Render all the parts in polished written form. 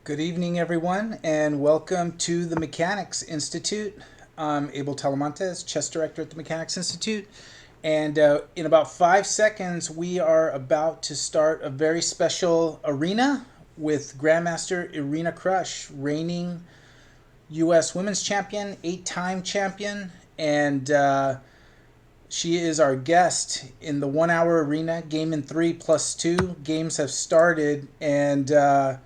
Good evening, everyone, and welcome to the Mechanics Institute. I'm Abel Talamantes, chess director at the Mechanics Institute. And in about 5 seconds, we are about to start a very special arena with Grandmaster Irina Krush, reigning U.S. women's champion, 8-time champion, and she is our guest in the 1 hour arena. Game in 3+2. Games have started, and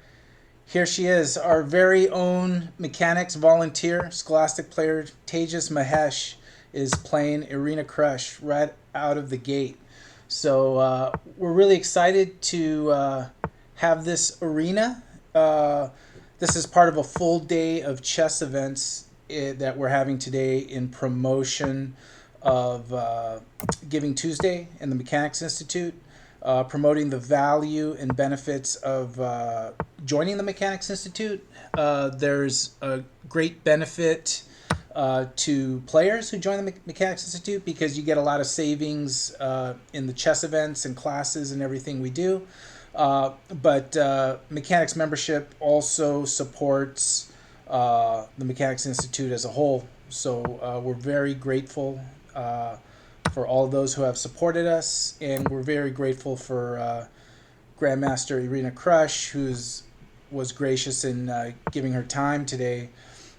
here she is, our very own mechanics volunteer, scholastic player Tejas Mahesh is playing Irina Krush right out of the gate. So we're really excited to have this arena. This is part of a full day of chess events that we're having today in promotion of Giving Tuesday in the Mechanics Institute. Promoting the value and benefits of joining the Mechanics Institute. There's a great benefit to players who join the Mechanics Institute because you get a lot of savings in the chess events and classes and everything we do. But Mechanics membership also supports the Mechanics Institute as a whole. So we're very grateful for all those who have supported us, and we're very grateful for Grandmaster Irina Krush, who was gracious in giving her time today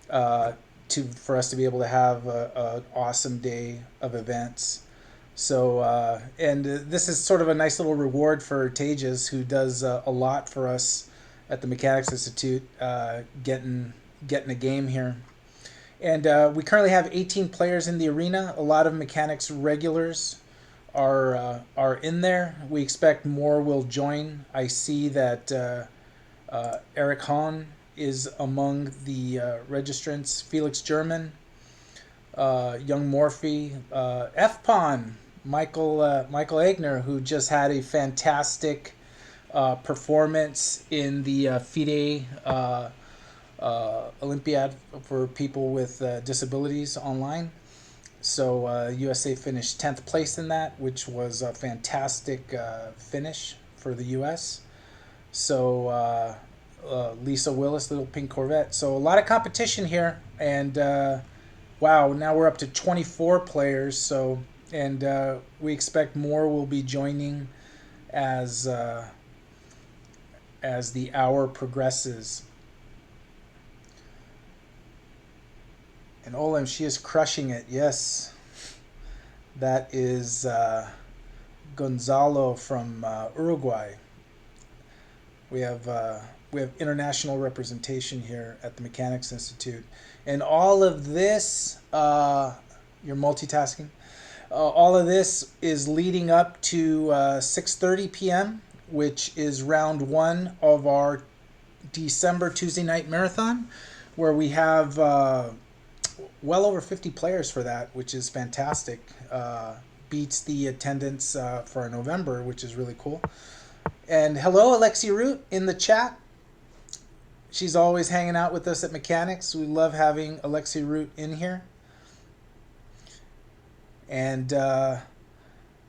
for us to be able to have an awesome day of events. So, and this is sort of a nice little reward for Tejas, who does a lot for us at the Mechanics Institute, getting a game here. And we currently have 18 players in the arena. A lot of mechanics regulars are in there. We expect more will join. I see that Eric Hahn is among the registrants. Felix German, Young Morphe, F-Pon, Michael Egner, who just had a fantastic performance in the FIDE Olympiad for people with disabilities online. So USA finished 10th place in that, which was a fantastic finish for the US. So Lisa Willis, Little Pink Corvette. So a lot of competition here, and wow, now we're up to 24 players. So and we expect more will be joining as the hour progresses. And Olem, she is crushing it. Yes, that is Gonzalo from Uruguay. We have international representation here at the Mechanics Institute, and all of this, you're multitasking. All of this is leading up to 6:30 p.m., which is round one of our December Tuesday night marathon, where we have well over 50 players for that, which is fantastic. Beats the attendance for November, which is really cool. And hello, Alexi Root in the chat. She's always hanging out with us at Mechanics. We love having Alexi Root in here. And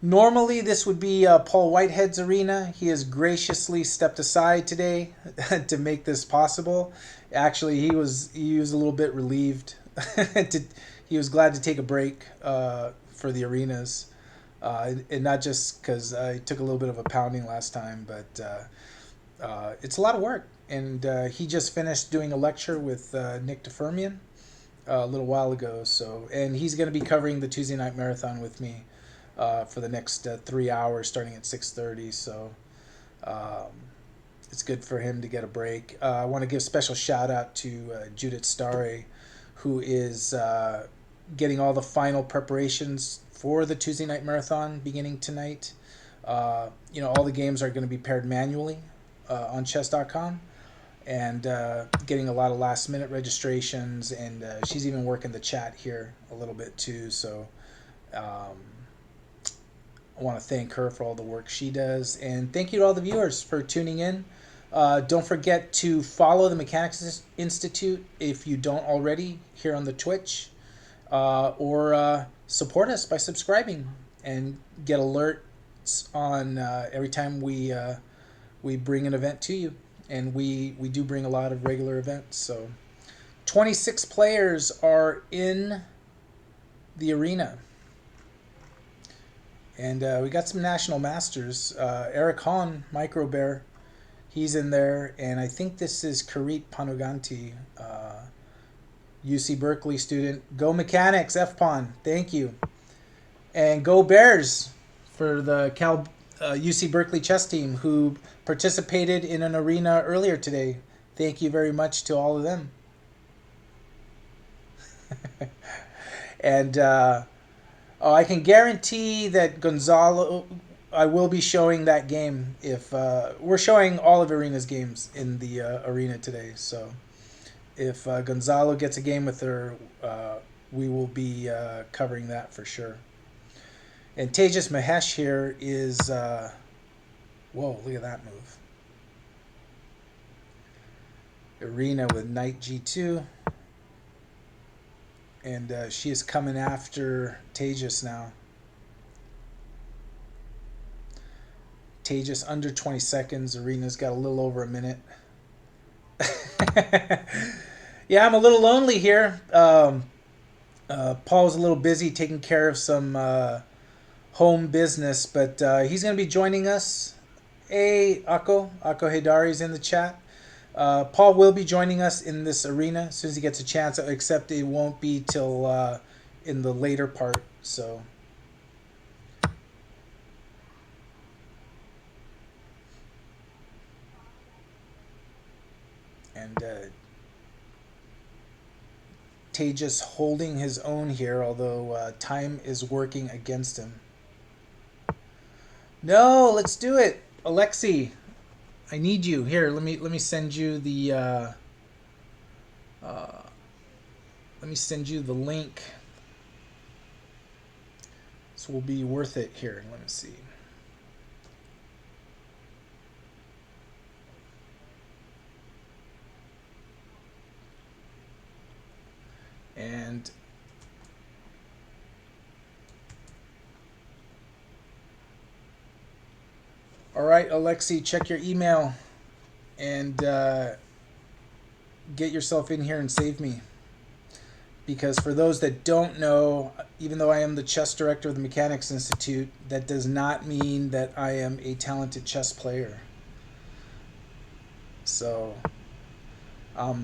normally this would be Paul Whitehead's arena. He has graciously stepped aside today to make this possible. Actually, he was a little bit relieved. He was glad to take a break for the arenas, and not just because I took a little bit of a pounding last time, but it's a lot of work. And he just finished doing a lecture with Nick DeFermian a little while ago. So, and he's going to be covering the Tuesday night marathon with me for the next 3 hours, starting at 6:30. So it's good for him to get a break. I want to give a special shout out to Judith Stare, who is getting all the final preparations for the Tuesday night marathon beginning tonight. All the games are going to be paired manually on chess.com, and getting a lot of last minute registrations, and she's even working the chat here a little bit too. So I want to thank her for all the work she does, and thank you to all the viewers for tuning in. Don't forget to follow the Mechanics Institute if you don't already here on the Twitch, or support us by subscribing and get alerts on every time we bring an event to you. and we do bring a lot of regular events. So 26 players are in the arena. And we got some national masters. Eric Hahn, Micro Bear, he's in there. And I think this is Karit Panuganti, UC Berkeley student. Go Mechanics, FPON. Thank you. And go Bears for the UC Berkeley chess team who participated in an arena earlier today. Thank you very much to all of them. And I can guarantee that Gonzalo, I will be showing that game. If we're showing all of Irina's games in the arena today, so if Gonzalo gets a game with her, we will be covering that for sure. And Tejas Mahesh here is, whoa, look at that move. Irina with knight g2. And she is coming after Tejas now. Tejas under 20 seconds. Irina's got a little over a minute. Yeah, I'm a little lonely here. Paul's a little busy taking care of some home business, but he's going to be joining us. Hey, Akko Hidari's in the chat. Paul will be joining us in this arena as soon as he gets a chance, except it won't be till in the later part. So, and Tejas holding his own here, although time is working against him. No, let's do it, Alexi. I need you here. Let me send you the let me send you the link. This will be worth it here. Let me see. And all right, Alexi, check your email and get yourself in here and save me. Because for those that don't know, even though I am the chess director of the Mechanics Institute, that does not mean that I am a talented chess player. So I'm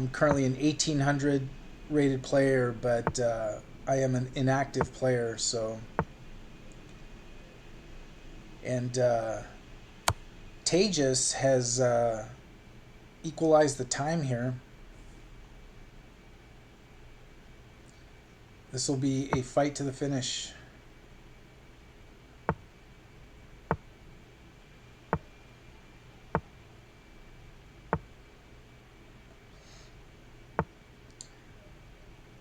currently an 1800 rated player, but I am an inactive player. So, and Tejas has equalized the time here. This will be a fight to the finish.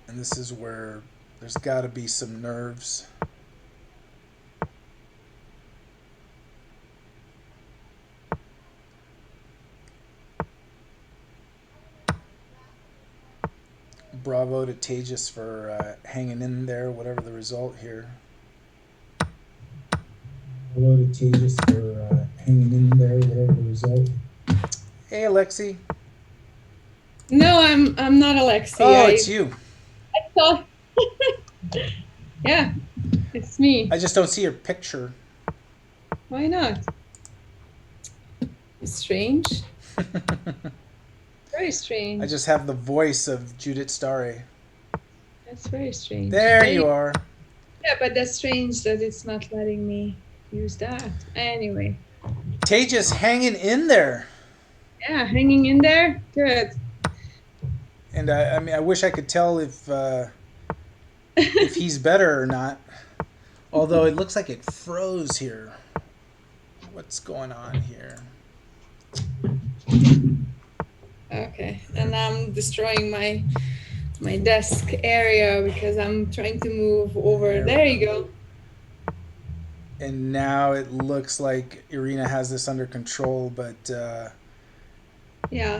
And this is where there's got to be some nerves. Bravo to Tejas for hanging in there, whatever the result here. Bravo to Tejas for hanging in there, whatever the result. Hey, Alexi. No, I'm not Alexi. Oh, it's you. I thought. Yeah, it's me. I just don't see your picture. Why not? It's strange. Very strange. I just have the voice of Judith Starre. That's very strange. There you are. Yeah, but that's strange that it's not letting me use that. Anyway. Tejas hanging in there. Yeah, hanging in there. Good. And I mean, I wish I could tell if he's better or not. Although it looks like it froze here. What's going on here? Okay, and I'm destroying my desk area because I'm trying to move over. There you go. And now it looks like Irina has this under control, but yeah,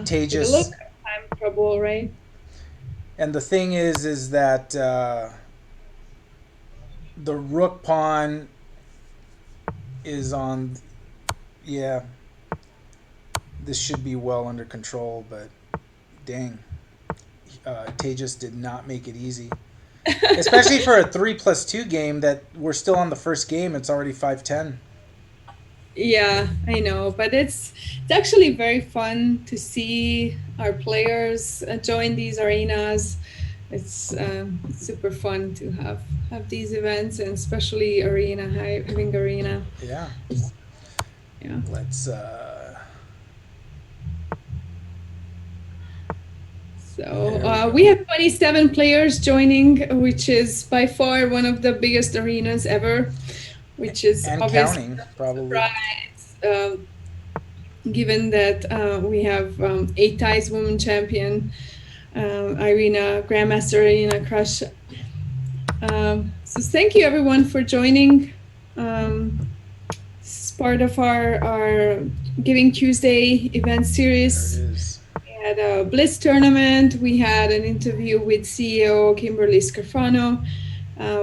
Tejas. Look, time trouble, right? And the thing is that the rook pawn is on, yeah. this should be well under control, but dang, Tejas did not make it easy. Especially for a 3+2 game that we're still on the first game, it's already 5-10. Yeah, I know, but it's actually very fun to see our players join these arenas. It's super fun to have these events, and especially having arena. Yeah. Yeah. Let's So there we we go. have 27 players joining, which is by far one of the biggest arenas ever, which is And obviously counting, not a probably. surprise, given that we have 8 times women champion, Irina, Grandmaster Irina Krush. So thank you everyone for joining. This is part of our Giving Tuesday event There it series. is. We had a Blitz tournament. We had an interview with CEO Kimberly Scarfano.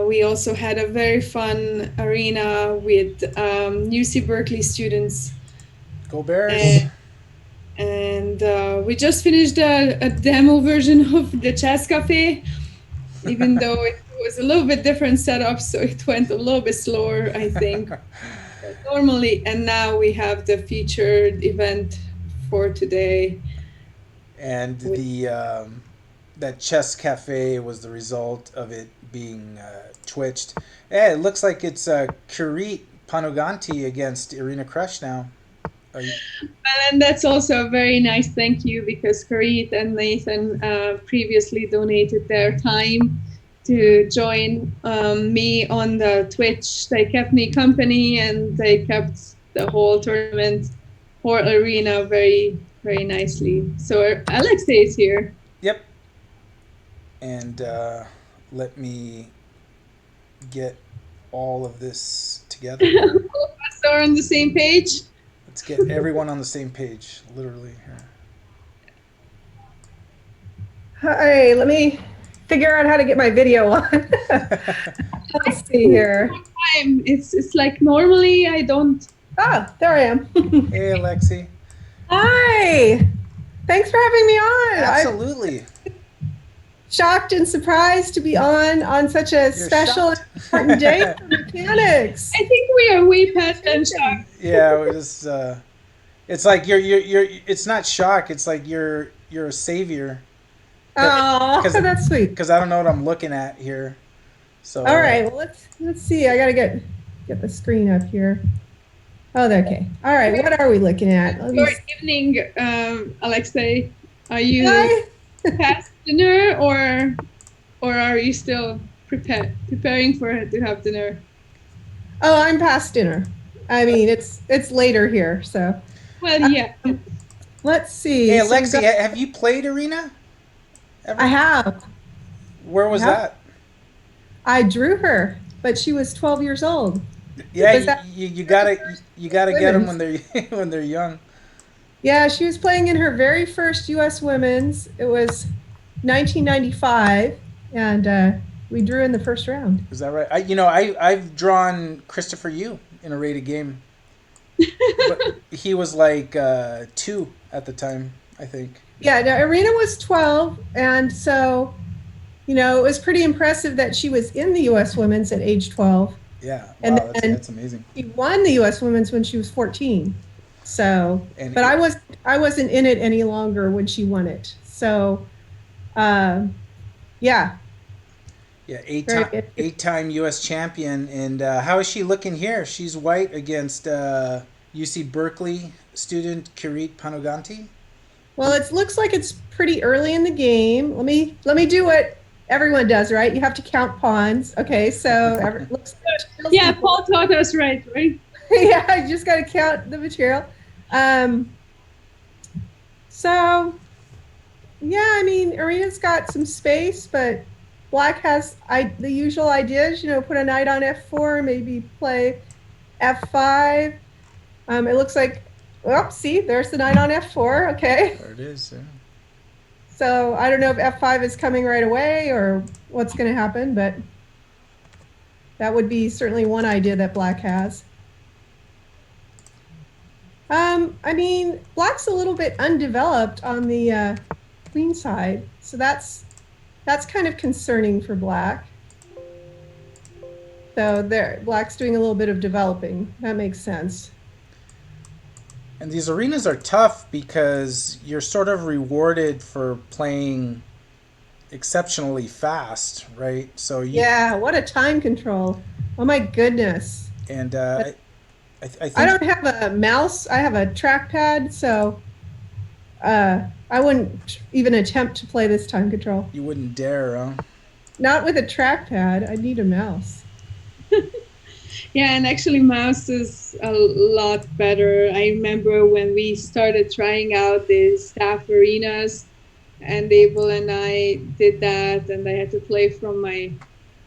We also had a very fun arena with UC Berkeley students. Go Bears. And, and we just finished a demo version of the Chess Cafe, even though it was a little bit different setup, so it went a little bit slower, I think. Normally, and now we have the featured event for today. And With, the that chess cafe was the result of it being twitched. Yeah, it looks like it's Kurit Panoganti against Irina Krush now. You, and that's also a very nice thank you, because Karit and Nathan previously donated their time to join me on the Twitch. They kept me company, and they kept the whole tournament or arena very, very nicely. So Alexei is here. yep. And let me get all of this together All here. of us are on the same page. Let's get everyone on the same page, literally here. Hi, let me figure out how to get my video on. Let's see here. Time. It's like normally I don't. Ah, there I am. Hey, Alexi. Hi. Thanks for having me on. Absolutely. I'm shocked and surprised to be on such a special and important day for mechanics. I think we are way past that shock. Yeah, it was. It's like you're. It's not shock. It's like you're a savior. Oh, that's sweet. Because I don't know what I'm looking at here. So. All right. Well, let's see. I gotta get the screen up here. Oh, okay. All right. What are we looking at? Good evening, Alexei. Are you Hi. past dinner, or are you still preparing to have dinner? Oh, I'm past dinner. I mean, it's later here, so. Well, yeah. Let's see. Hey, So Alexi, have you played Arena? Ever? I have. Where was that? I drew her, but she was 12 years old. Yeah, you gotta get them when they're when they're young. Yeah, she was playing in her very first U.S. Women's. It was 1995, and we drew in the first round. Is that right? I've drawn Christopher Yu in a rated game, but he was like 2 at the time, I think. Yeah, no, Irina was 12, and so, it was pretty impressive that she was in the U.S. Women's at age 12. Yeah, and wow, that's amazing. She won the U.S. Women's when she was 14. So, but I wasn't in it any longer when she won it. So, yeah. Yeah, eight-time U.S. champion, and how is she looking here? She's white against UC Berkeley student Kurit Panoganti. Well, it looks like it's pretty early in the game. Let me do what everyone does, right? You have to count pawns. Okay, so yeah, Paul taught us right? Yeah, you just got to count the material. So, yeah, I mean, Irina's got some space, but Black has the usual ideas. Put a knight on f4, maybe play f5. It looks like. Well, see, there's the knight on f4. Okay. There it is. Yeah. So I don't know if f5 is coming right away or what's going to happen, but that would be certainly one idea that Black has. I mean, black's a little bit undeveloped on the queen side, so that's kind of concerning for black. So there, black's doing a little bit of developing. That makes sense. And these arenas are tough because you're sort of rewarded for playing exceptionally fast, right? So you Yeah, what a time control. Oh my goodness. and I I think don't have a mouse. I have a trackpad, so I wouldn't even attempt to play this time control. you wouldn't dare, huh? Not with a trackpad. I need a mouse. Yeah, and actually, mouse is a lot better. I remember when we started trying out the staff arenas, and Abel and I did that, and I had to play from my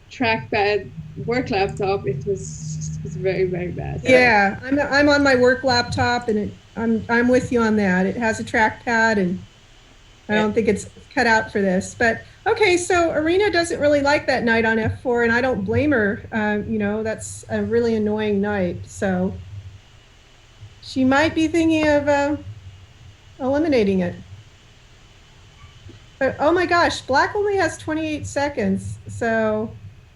trackpad work laptop. It was very very bad. And So Yeah, I'm on my work laptop, and I'm with you on that. It has a trackpad, and I and, don't think it's cut out for this. But okay, so Arena doesn't really like that knight on f4, and I don't blame her. That's a really annoying knight. So she might be thinking of eliminating it. But oh my gosh, Black only has 28 seconds, so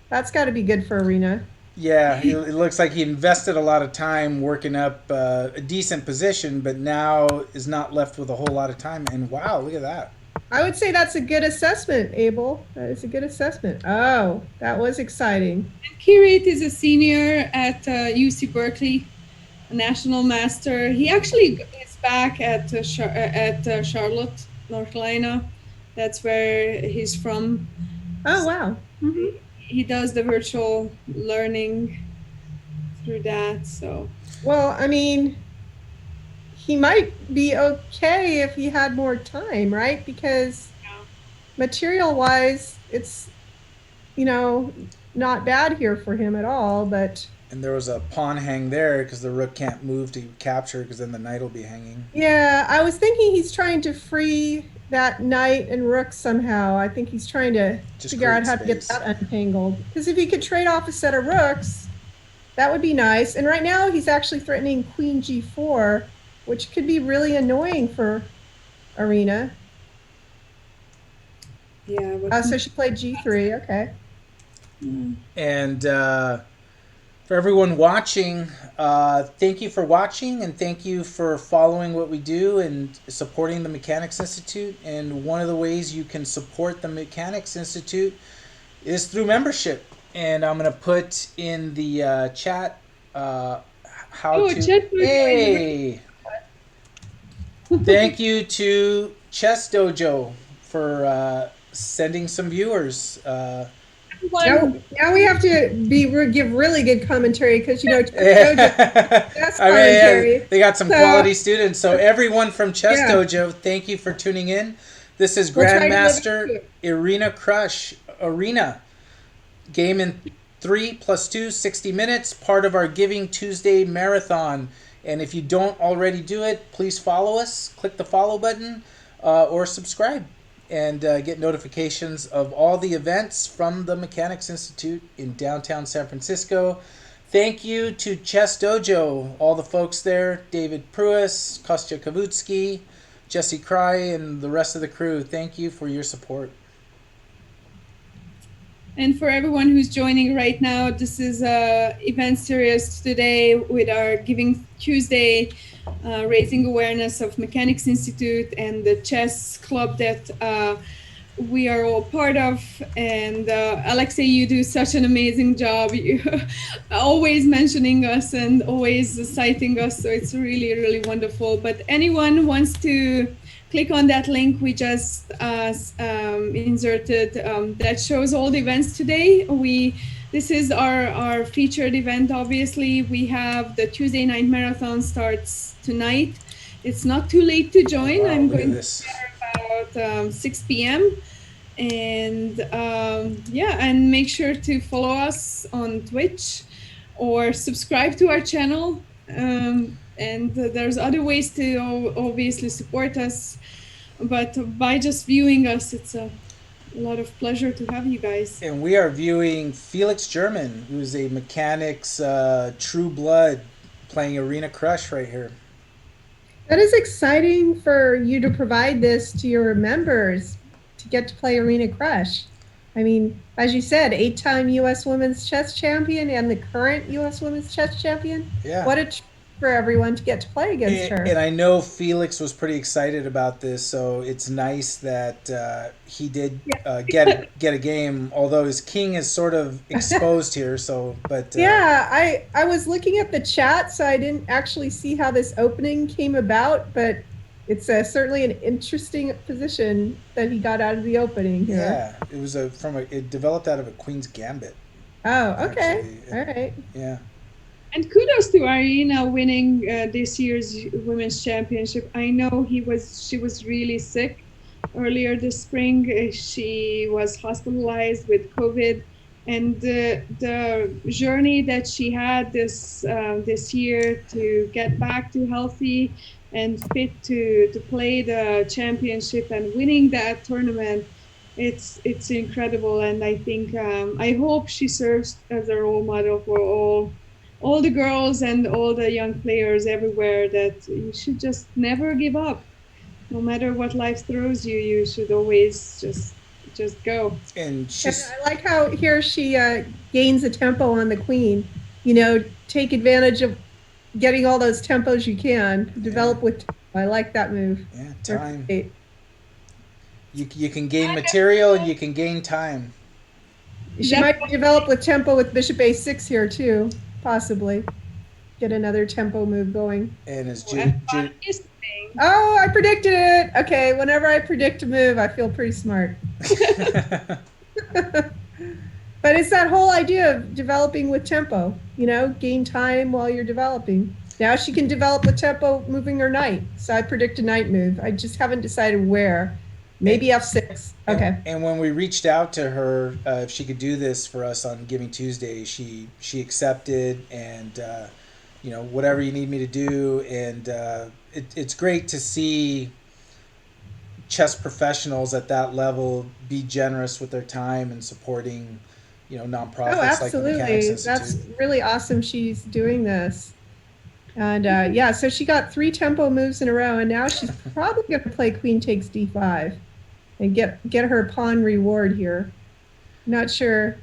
that's got to be good for Arena. yeah, it looks like he invested a lot of time working up a decent position, but now is not left with a whole lot of time. And wow, look at that. I would say that's a good assessment, Abel. That is a good assessment. Oh, that was exciting. Kirit is a senior at UC Berkeley, a national master. He actually is back at Charlotte, North Carolina. That's where he's from. Oh, wow. Hmm. He does the virtual learning through that. So Well, I mean, he might be okay if he had more time, right? Because yeah. material wise, it's, you know, not bad here for him at all. But And there was a pawn hang there because the rook can't move to capture because then the knight will be hanging. yeah, I was thinking he's trying to free that knight and rook somehow. I think he's trying to Just figure out create how to get space. that untangled. Because if he could trade off a set of rooks, that would be nice. And right now he's actually threatening queen g4, which could be really annoying for Arena. Yeah, but So she played g3. Okay. And for everyone watching, thank you for watching and thank you for following what we do and supporting the Mechanics Institute. And one of the ways you can support the Mechanics Institute is through membership. And I'm going to put in the chat how oh, to. Chet, Hey! Thank you to Chess Dojo for sending some viewers. Now we have to give really good commentary because Yeah. that's I mean, yeah, commentary. they got some So quality students. So everyone from Chess yeah, Dojo, thank you for tuning in. This is we'll try to live up to Grandmaster it. Irina Krush. Arena. Game in 3 plus 2, 60 minutes. Part of our Giving Tuesday marathon. And if you don't already do it, please follow us. Click the follow button or subscribe and get notifications of all the events from the Mechanics Institute in downtown San Francisco. Thank you to Chess Dojo, all the folks there, David Pruis, Kostya Kavutsky, Jesse Cry, and the rest of the crew. Thank you for your support. And for everyone who's joining right now, this is a event series today with our Giving Tuesday, raising awareness of Mechanics Institute and the chess club that we are all part of. And Alexei, you do such an amazing job. You always mentioning us and always citing us. So it's really, really wonderful. But anyone wants to click on that link we just inserted that shows all the events today. This is our featured event. Obviously, we have the Tuesday night marathon starts tonight. It's not too late to join. Wow, I'm look at going this. to be there about 6 p.m. And yeah, and make sure to follow us on Twitch or subscribe to our channel. And there's other ways to obviously support us, but by just viewing us, it's a lot of pleasure to have you guys. And we are viewing Felix German, who's a Mechanics true blood, playing Irina Krush right here. That is exciting for you to provide this to your members to get to play Arena Crush. I mean, as you said, 8-time U.S. Women's Chess Champion and the current U.S. Women's Chess Champion. Yeah. What a treat for everyone to get to play against And her. I know Felix was pretty excited about this, so it's nice that he did get a game. Although his king is sort of Yeah. exposed here, so but Yeah, I was looking at the chat, so I didn't actually see how this opening came about, but it's certainly an interesting position that he got out of the opening here. yeah, it was it developed out of a Queen's Gambit Oh, okay. actually. All right. Yeah, And kudos to Irina winning this year's women's championship. I know she was really sick earlier this spring. She was hospitalized with COVID, and the journey that she had this year to get back to healthy and fit to play the championship and winning that tournament. It's incredible, and I think I hope she serves as a role model for all the girls and all the young players everywhere, that you should just never give up. No matter what life throws you, you should always just go. and And she's I like how here she gains a tempo on the queen. You know, take advantage of getting all those tempos you can. yeah, Develop with tempo. I like that move. yeah, time. Great. You can gain material and you can gain time. She That might develop with tempo with bishop a6 here too, possibly. Get another tempo move going. And as F5 is the thing. Oh, I predicted it. Okay, whenever I predict a move, I feel pretty smart. But it's that whole idea of developing with tempo, you know, gain time while you're developing. Now she can develop with tempo moving her knight. So I predict a knight move. I just haven't decided where. Maybe f6. Okay. And when we reached out to her if she could do this for us on Giving Tuesday, she accepted, and whatever you need me to do, and it's great to see chess professionals at that level be generous with their time and supporting Oh, nonprofits like the Mechanics absolutely. That's Institute. really awesome she's doing this. And yeah, so she got 3 tempo moves in a row, and now she's probably going to play queen takes d5 and get her pawn reward here. Not sure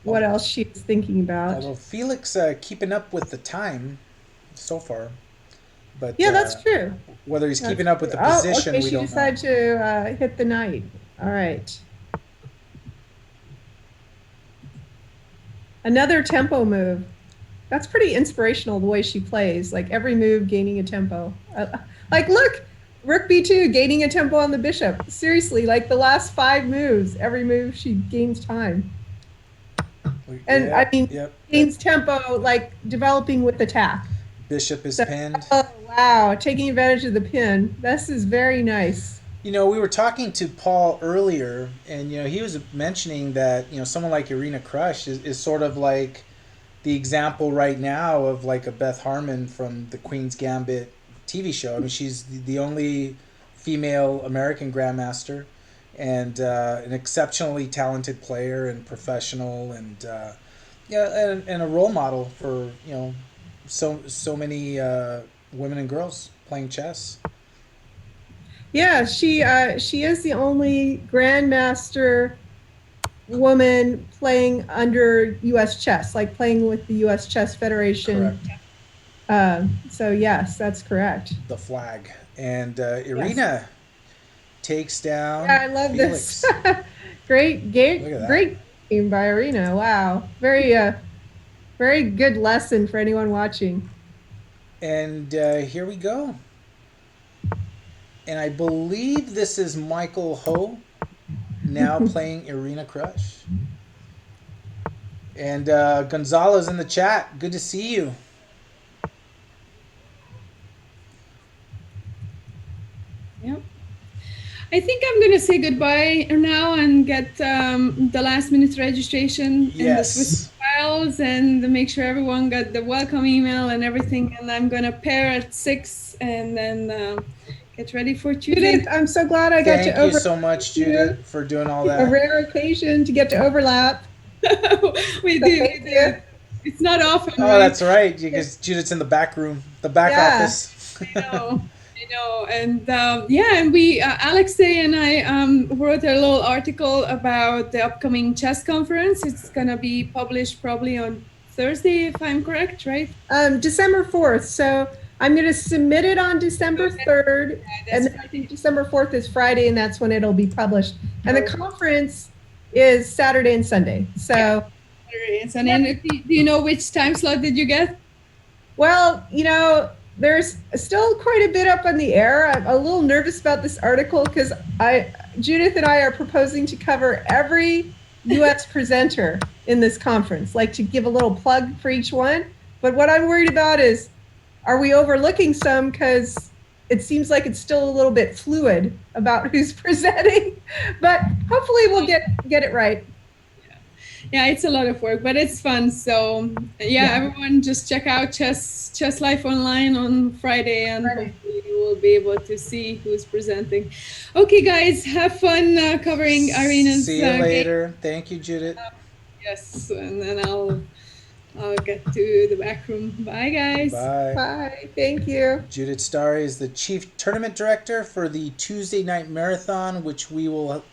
what else she's thinking about. Although Felix keeping up with the time so far, but Yeah, that's true. whether he's That's keeping up with true. the Oh, position, okay. we She don't know. decided to hit the knight. All right. Another tempo move. That's pretty inspirational the way she plays. Like every move gaining a tempo. Like look, rook b2 gaining a tempo on the bishop. Seriously, like the last 5 moves, every move she gains time. And Yeah, I mean, yep. gains tempo like developing with attack. Bishop is So, pinned. oh wow, taking advantage of the pin. This is very nice. We were talking to Paul earlier, and he was mentioning that someone like Irina Krush is sort of like the example right now of like a Beth Harmon from the Queen's Gambit TV show. I mean, she's the only female American grandmaster, and an exceptionally talented player and professional, and and a role model for so many women and girls playing chess. Yeah, she is the only grandmaster woman playing under U.S. chess, like playing with the U.S. Chess Federation. Correct. So yes, that's correct. The flag, and Irina takes down. Yeah, I love Felix. this. Great game, Look at that. great game by Irina. Wow, very good lesson for anyone watching. And here we go. And I believe this is Michael Ho now playing Irina Krush. And Gonzalo's in the chat. Good to see you. Yep. I think I'm gonna say goodbye now and get the last minute registration in the Swiss Yes. files and make sure everyone got the welcome email and everything. And I'm gonna pair at 6 and then get ready for Tuesday. Judith, I'm so glad I got Thank to you so much, Judith, for doing all A that. rare occasion to get to overlap. we So do. thank We do. you. It's not often. Oh, right? that's right. Because Judith's in the back room, the back Yeah. office. know. I know. And yeah, and we, Alexei and I wrote a little article about the upcoming chess conference. It's going to be published probably on Thursday, if I'm correct, right? December 4th. So I'm going to submit it on December Okay. 3rd. Yeah, And that's then I think December 4th is Friday, and that's when it'll be published. And the right. conference is Saturday and Sunday. Yeah. So, And then, do you know which time slot did you get? well, there's still quite a bit up in the air. I'm a little nervous about this article because Judith and I are proposing to cover every U.S. presenter in this conference, like to give a little plug for each one. But what I'm worried about is, are we overlooking some? Because it seems like it's still a little bit fluid about who's presenting. But hopefully we'll get it right. Yeah, it's a lot of work, but it's fun. So yeah, everyone just check out Chess Life Online on Friday, and hopefully you will be able to see who's presenting. Okay, guys, have fun covering Irina's See you later. game. Thank you, Judith. Yes, and then I'll get to the back room. Bye, guys. Bye. Bye. Thank you. Judith Starry is the Chief Tournament Director for the Tuesday Night Marathon, which we will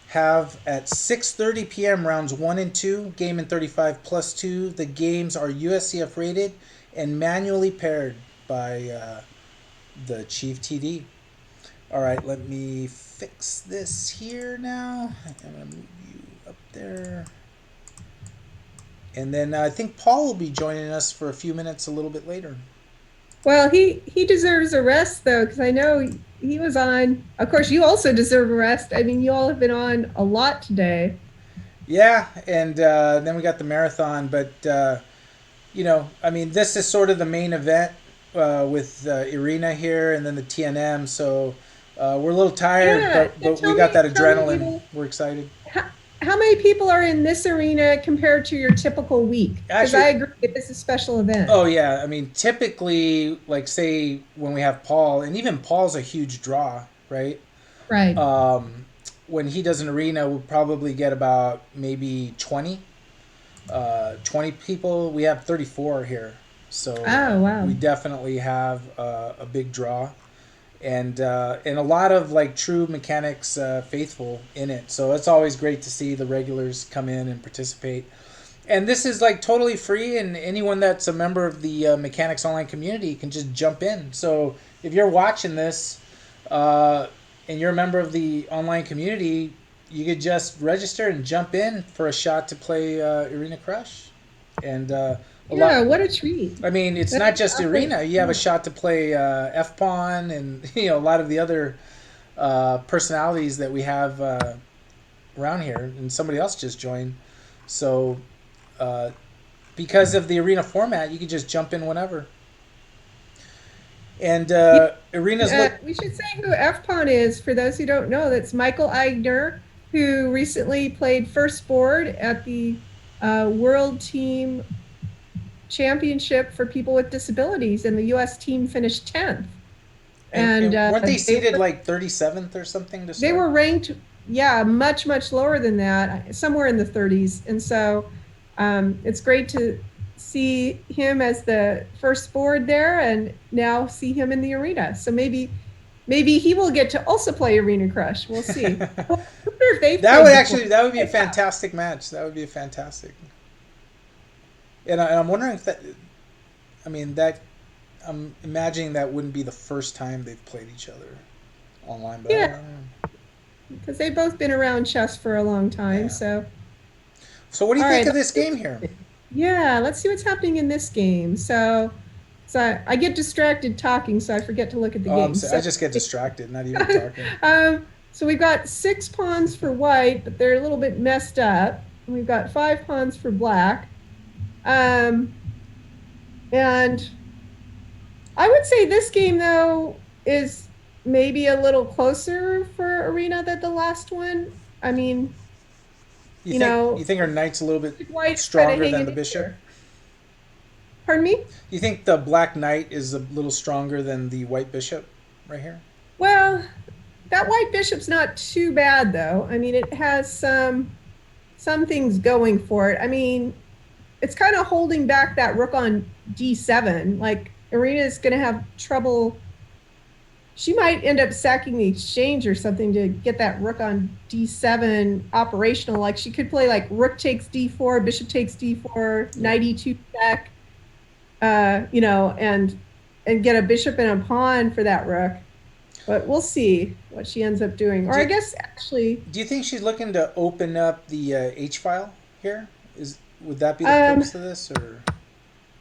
have at 6:30 p.m. rounds 1 and 2, game in 35 plus 2. The games are USCF rated and manually paired by the Chief TD. All right, let me fix this here now. I'm going to move you up there. And then I think Paul will be joining us for a few minutes a little bit later. Well, he deserves a rest, though, because I know he was on. Of course, you also deserve a rest. I mean, you all have been on a lot today. Yeah, and then we got the marathon. But, I mean, this is sort of the main event with Irina here and then the TNM. So we're a little tired, but we got that adrenaline. We're excited. How many people are in this arena compared to your typical week? Because I agree, it's a special event. Oh, yeah. I mean, typically, like, say, when we have Paul, and even Paul's a huge draw, right? Right. When he does an arena, we'll probably get about maybe 20 people. We have 34 here. So wow. We definitely have a big draw. And a lot of like true mechanics faithful in it. So it's always great to see the regulars come in and participate. And this is like totally free, and anyone that's a member of the Mechanics Online community can just jump in. So if you're watching this and you're a member of the online community, you could just register and jump in for a shot to play Irina Krush. And what a treat. I mean, it's not just Irina. You have a shot to play F-Pawn and, a lot of the other personalities that we have around here. And somebody else just joined. So because of the arena format, you can just jump in whenever. And Irina's... we should say who F-Pawn is, for those who don't know. That's Michael Eigner, who recently played first board at the World Team Championship for people with disabilities, and the U.S. team finished 10th. And weren't they seated like 37th or something to start? They were ranked, much, much lower than that, somewhere in the 30s. And so it's great to see him as the first board there, and now see him in the arena. So maybe he will get to also play Irina Krush. We'll see. That would be a fantastic match. That would be a fantastic. And I'm wondering if I'm imagining that wouldn't be the first time they've played each other online. But yeah, because they've both been around chess for a long time. Yeah. So what do you think of this game here? Yeah, let's see what's happening in this game. So I get distracted talking, so I forget to look at the game. I just get distracted, not even talking. So we've got 6 pawns for white, but they're a little bit messed up. And we've got 5 pawns for black. And I would say this game, though, is maybe a little closer for Irina than the last one. I mean, you think her knight's a little bit stronger than the bishop? Pardon me? You think the black knight is a little stronger than the white bishop right here? Well, that white bishop's not too bad, though. I mean, it has some things going for it. I mean, it's kind of holding back that rook on d7. Like, Irina's going to have trouble. She might end up sacking the exchange or something to get that rook on d7 operational. Like she could play like rook takes d4, bishop takes d4, Yeah. knight e2 check, and get a bishop and a pawn for that rook. But we'll see what she ends up doing. Or Do I you, guess actually, do you think she's looking to open up the H file here? Would that be the um, purpose of this, or?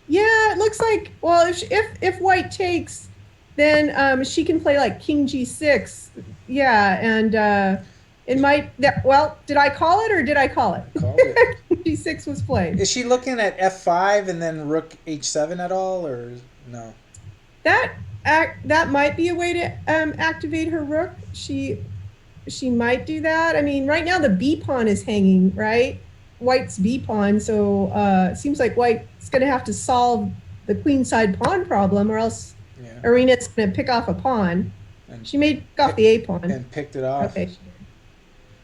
yeah, it looks like, well, if white takes, then she can play like king g6. Yeah, and it might that well, did I call it or did I call it? Called it. King g6 was played. Is she looking at f5 and then rook h7 at all, or no? That that might be a way to activate her rook. She might do that. I mean, right now the b pawn is hanging, right? White's b pawn, so it seems like white's going to have to solve the queenside pawn problem, or else Yeah. Irina's going to pick off a pawn. And, She may pick off the a pawn. and picked it off. Okay.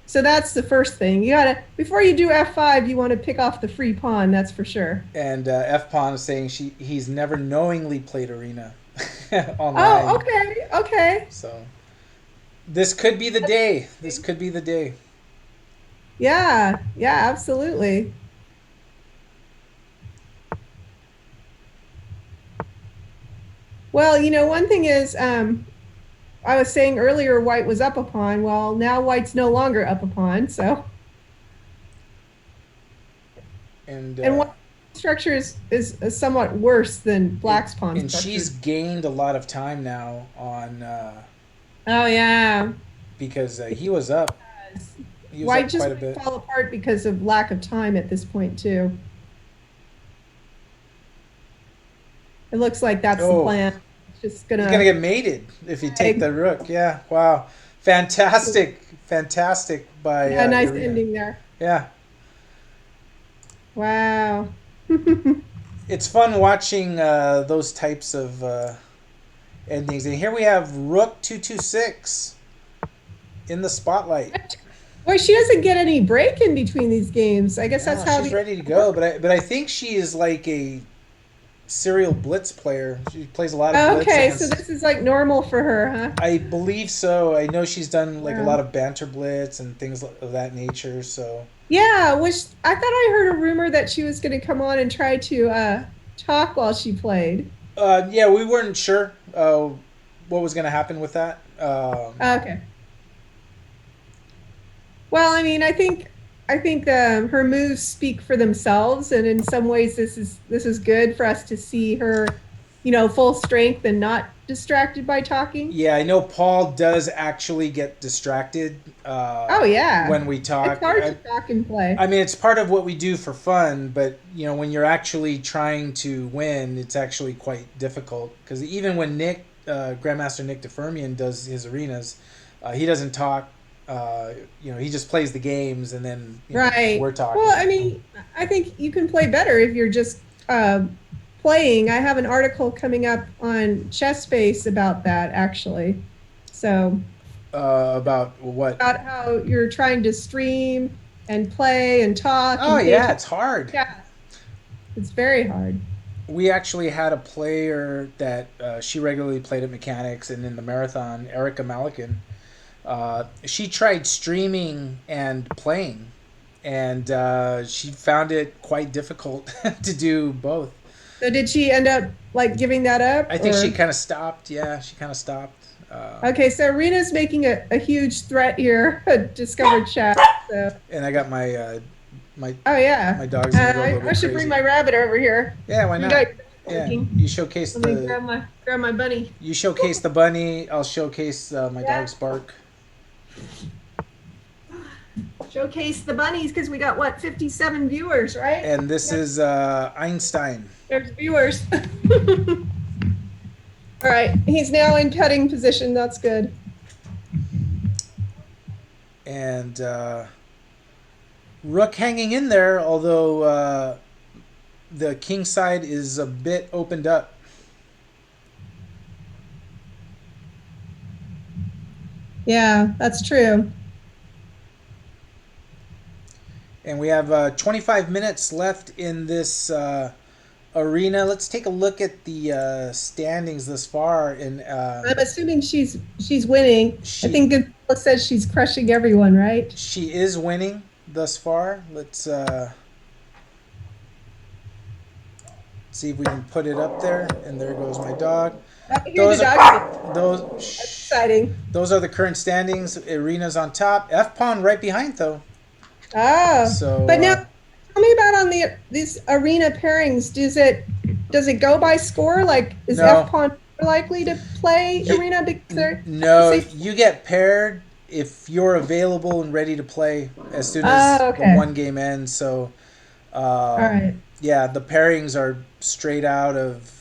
So that's the first thing. You gotta before you do f5, you want to pick off the free pawn. That's for sure. And f pawn is saying he's never knowingly played Irina online. Oh, okay, okay. So this could be the day. This could be the day. Yeah, yeah, absolutely. Well, one thing is, I was saying earlier white was up a pawn. Well, now white's no longer up a pawn, so. And white structure is somewhat worse than black's pawn and structure. she's gained a lot of time now on Oh, yeah. because he was up. He was White up just quite a bit. fall apart because of lack of time at this point, too. It looks like that's the plan. It's just He's gonna get mated if you take the rook. Yeah, wow, fantastic, fantastic by yeah, nice Irina. ending there. Yeah, Wow. it's fun watching those types of endings. And here we have Rook 226 in the spotlight. Boy, she doesn't get any break in between these games. I guess that's how she's ready to go. But I think she is like a serial blitz player. She plays a lot of blitz. Okay, so this is like normal for her, huh? I believe so. I know she's done like a lot of banter blitz and things of that nature. So yeah, which I thought I heard a rumor that she was going to come on and try to talk while she played. Yeah, we weren't sure what was going to happen with that. Okay. Well, I mean, I think her moves speak for themselves, and in some ways, this is good for us to see her, full strength and not distracted by talking. Yeah, I know Paul does actually get distracted. Oh yeah, when we talk, it's hard to talk and play. I mean, it's part of what we do for fun, but when you're actually trying to win, it's actually quite difficult because even when Nick, Grandmaster Nick DeFermian, does his arenas, he doesn't talk. He just plays the games, and then right. We're talking. Well, I mean, I think you can play better if you're just playing. I have an article coming up on Chess Space about that, actually. So. About what? About how you're trying to stream and play and talk. Oh yeah, it's hard. Yeah, it's very hard. We actually had a player that she regularly played at Mechanics and in the marathon, Erica Malikan. She tried streaming and playing, and she found it quite difficult to do both. So did she end up giving that up? I think she kind of stopped. Yeah, she kind of stopped. Okay, so Irina's making a huge threat here. Discovered chat. So. And I got my my. Oh yeah. My dog's gonna go a little bit I should crazy. bring my rabbit over here. Yeah, why not? Yeah, you showcase Let me grab my bunny. You showcase the bunny. I'll showcase my dog's bark. Showcase the bunnies because we got 57 viewers, right? And this is Einstein. There's viewers. All right, he's now in petting position. That's good. And Rook hanging in there, although the king side is a bit opened up. Yeah, that's true. And we have 25 minutes left in this Arena, let's take a look at the standings thus far. And I'm assuming she's winning. I she think Gonzalez says she's crushing everyone, right? she is winning thus far. Let's see if we can put it up there. And there goes my dog. I hear the Those dog bark. are those. That's Shh, exciting. those are the current standings. Arena's on top. F pawn right behind though. Oh, So but now tell me about on these arena pairings. Does it go by score? Like, is F no, pawn more likely to play you, arena because they're at the no. same? You get paired if you're available and ready to play as soon as Oh, the okay. one game ends. So All right. yeah, the pairings are straight out of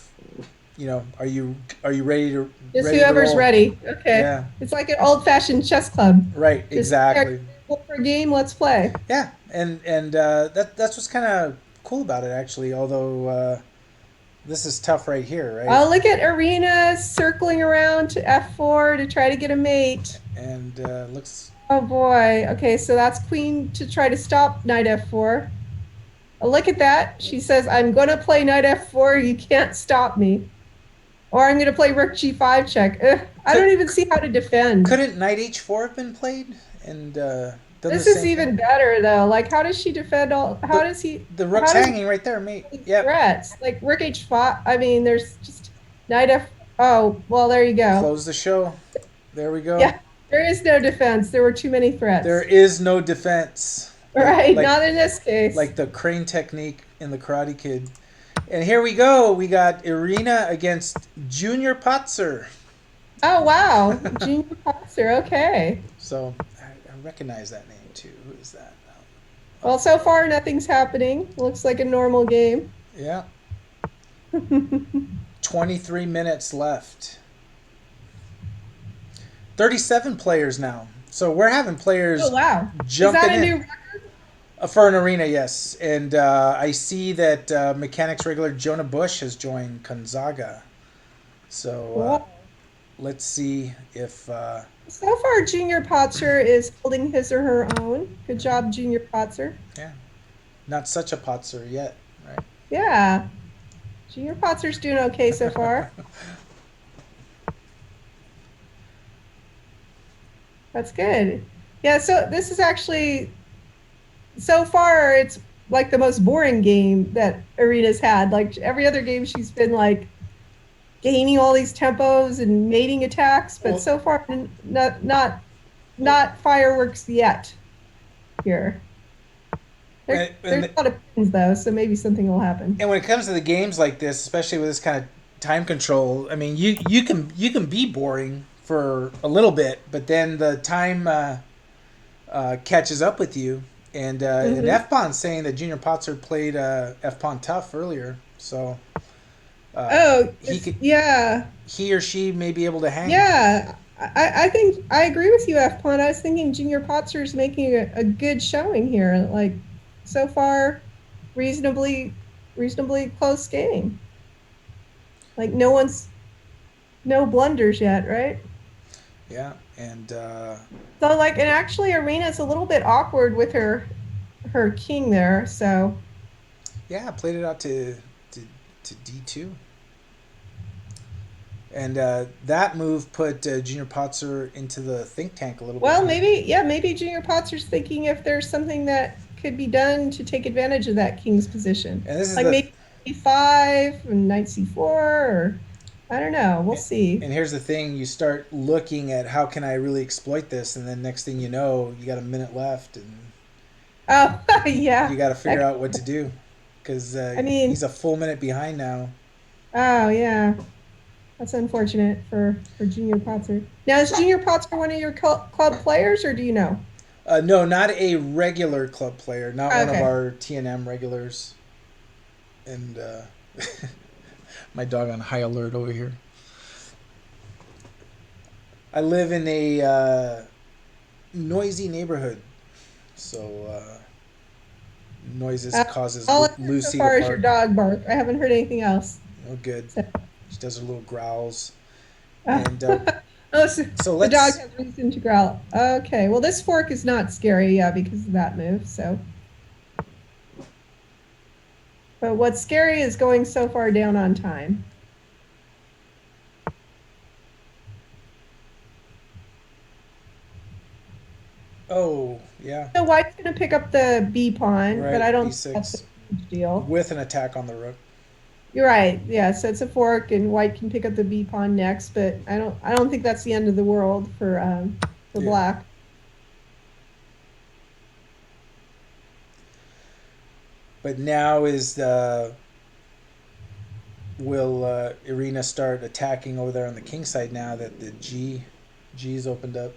are you Just ready to whoever's roll? ready. Okay. Yeah, It's like an old-fashioned chess club. right, Just exactly. for a game. Let's play. Yeah, and that's what's kind of cool about it actually. Although this is tough right here, right? Oh, look at Arena circling around to F4 to try to get a mate. And looks Oh boy. Okay, so that's queen to try to stop knight F4. Oh, look at that. She says, I'm going to play knight F4. You can't stop me. Or I'm going to play rook G5 check. Ugh, I could don't even see how to defend. couldn't knight h4 have been played and done the This is same even thing? better though. Like, how does she defend all? How The does he? the How rook's does hanging right there, mate. he Yep. threats? Like rook H5. I mean, there's just knight F. Oh, well, there you go. Close the show. There we go. Yeah, there is no defense. There were too many There threats. is no defense. Right, Like not in this case. like the crane technique in the Karate Kid. And here we go. We got Irina against Junior Potzer. Oh wow, Junior Boxer. Okay. So I recognize that name too. Who is that? Well, so far nothing's happening. Looks like a normal game. Yeah. 23 minutes left. 37 players now. So we're having players Oh wow. Is jumping that a in. new record? For an arena, yes. And I see that Mechanics regular Jonah Bush has joined Gonzaga. So Wow. let's see if. So far, Junior Potzer is holding his or her own. Good job, Junior Potzer. Yeah. Not such a Potzer yet, right? Yeah. Junior Potzer's doing okay so far. That's good. Yeah, so this is actually, so far, it's like the most boring game that Arena's had. Like every other game, she's been like gaining all these tempos and mating attacks, but Well, so far, not fireworks yet here. There's a lot of pins though, so maybe something will happen. and when it comes to the games like this, especially with this kind of time control, I mean, you can be boring for a little bit, but then the time catches up with you. And F Pawn's saying that Junior Potzer played F Pawn tough earlier, so Oh, he could yeah, he or she may be able to hang. yeah. I think I agree with you, F Pawn. I was thinking Junior Potzer's making a good showing here. Like so far, reasonably close game. Like no blunders yet, right? Yeah, and So like, and actually, Arena's a little bit awkward with her king there. So yeah, played it out to D2. And that move put Junior Potzer into the think tank a little well, bit. maybe Junior Potzer's thinking if there's something that could be done to take advantage of that king's position, And this is like the maybe e5 and knight c4, or I don't know. We'll see. and here's the thing: you start looking at how can I really exploit this, and then next thing you know, you got a minute left, and Oh, yeah. you got to figure out what to do because I mean, he's a full minute behind now. oh yeah, that's unfortunate for Junior Potzer. Now, is Junior Potzer one of your club players, or do you know? No, not a regular club player, not one of Okay. our TNM regulars. And my dog on high alert over here. I live in a noisy neighborhood, so noises causes All I've heard so Lucy far to is your bark. dog bark. I haven't heard anything else. Oh, good. So, She does her little growls, uh, and oh, so so the dog let's. has reason to growl. Okay, well, this fork is not scary, yeah, because of that move. So, But what's scary is going so far down on time. Oh, yeah. So white's going to pick up the B pawn, but Right, I don't think that's a b6 huge deal. with an attack on the rook. You're right. Yeah, so it's a fork, and white can pick up the B pawn next, but I don't think that's the end of the world for Yeah. black. But now is will Irina start attacking over there on the king side now that the G's opened up?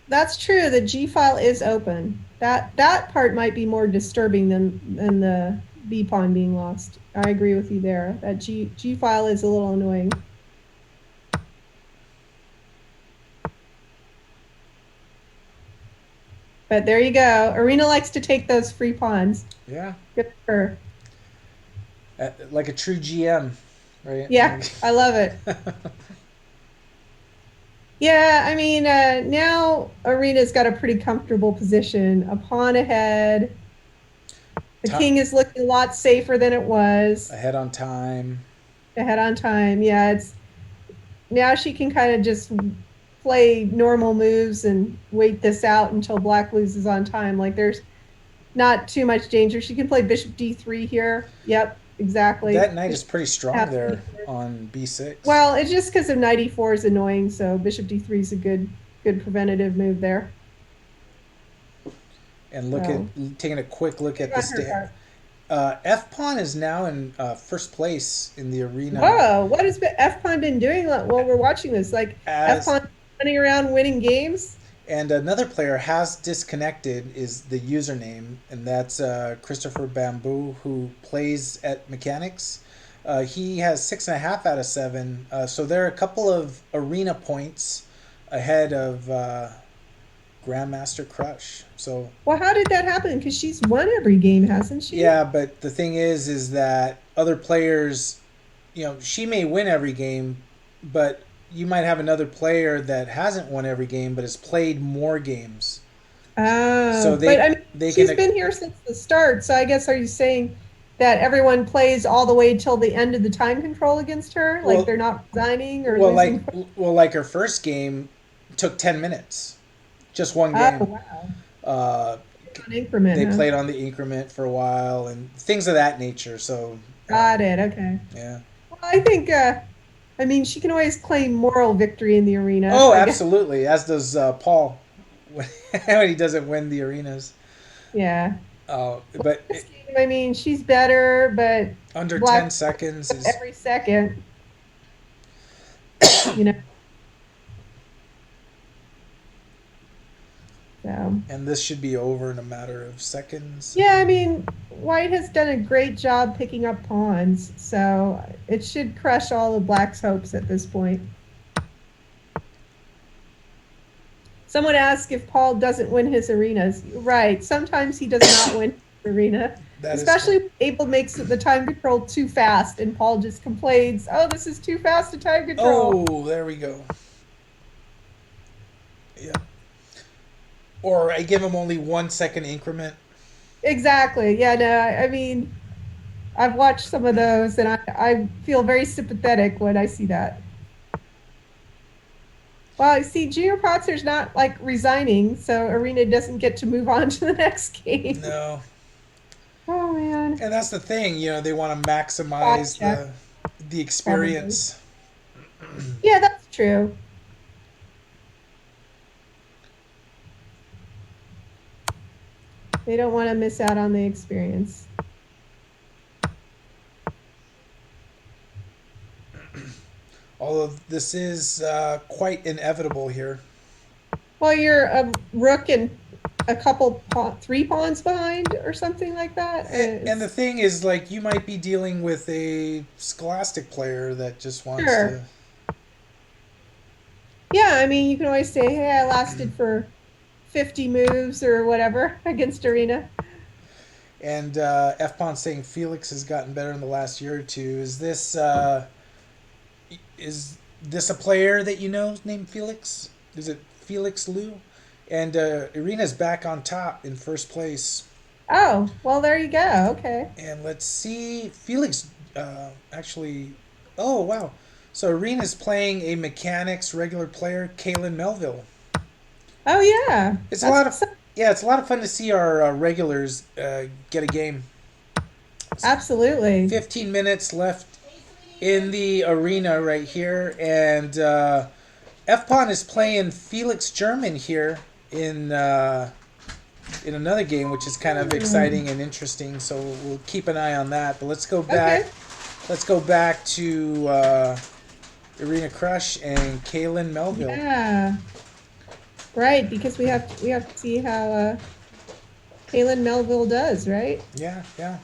That's true. The G file is open. That part might be more disturbing than the B pawn being lost. I agree with you there. That G file is a little annoying. But there you go. Irina likes to take those free pawns. Yeah, Good for her. like a true GM, right? Yeah, I love it. Yeah, I mean, now Irina's got a pretty comfortable position. A pawn ahead. The Ti- king is looking a lot safer than it was. ahead on time. Ahead on time. Yeah, it's now she can kind of just play normal moves and wait this out until black loses on time. Like there's not too much danger. She can play bishop d3 here. Yep, That exactly. knight is Bishop pretty strong there on b6. Well, it's just because of knight e4 is annoying, so bishop d3 is a good preventative move there. And look at So taking a quick look good at the on her stand. part. F pawn is now in first place in the arena Whoa, what has F pawn been doing while we're watching this? Like F as pawn running around winning games? and another player has disconnected is the username, and that's Christopher Bamboo, who plays at Mechanics. He has 6.5 out of 7, so they're a couple of arena points ahead of Grandmaster Crush. So Well, how did that happen? Because she's won every game, hasn't she? yeah, but the thing is that other players, she may win every game, but you might have another player that hasn't won every game but has played more games. So Oh, but they I mean, they she's can been here since the start. So I guess are you saying that everyone plays all the way till the end of the time control against her? Like well they're not resigning or well like losing? well like her first game took 10 minutes, just one Oh, game. wow. Uh, On increment, they huh? played on the increment for a while and things of that nature. So Got it. Okay. yeah. Well, I think, I mean, she can always claim moral victory in the arena, Oh, I guess. absolutely. As does Paul when he doesn't win the arenas. Yeah. But This game, I mean, she's better, but under Black 10 seconds is, every second, you know. So. and this should be over in a matter of seconds. Yeah, I mean, White has done a great job picking up pawns, so it should crush all of Black's hopes at this point. Someone asked if Paul doesn't win his arenas. Right. Sometimes he does not win his arena, That is especially correct. if Abel makes the time control too fast and Paul just complains, oh, this is too fast a time control. Oh, there we go. Yeah. Or I give him only 1 second increment. Exactly. Yeah, no, I mean, I've watched some of those and I feel very sympathetic when I see that. Well, I see Junior Protzer's not like resigning, so Arena doesn't get to move on to the next game. No. Oh man. And that's the thing, they want to Spot maximize check, the probably. experience. Yeah, that's true. They don't want to miss out on the experience. Although this is quite inevitable here. Well, you're a rook and a couple three pawns behind or something like that. And the It's, thing is, like, you might be dealing with a scholastic player that just wants to. sure. Yeah, I mean, you can always say, hey, I lasted for 50 moves or whatever against Arena. And F Pawn saying Felix has gotten better in the last year or two. Is this a player that you know named Felix? Is it Felix Liu? And Irina's back on top in first place. Oh, well, there you go. Okay. And let's see, Felix actually. Oh wow! So Irina's playing a mechanics regular player, Kaylin Melville. Oh, yeah. It's a That's lot of exciting. yeah, it's a lot of fun to see our regulars get a game. Absolutely. 15 minutes left in the arena right here, and FPON is playing Felix German here in another game, which is kind of Hmm. exciting and interesting. So we'll keep an eye on that. But let's go back. Okay. Let's go back to Irina Krush and Kaylin Melville. Yeah. Right, because we have to see how Kaylin Melville does, right? Yeah, yeah.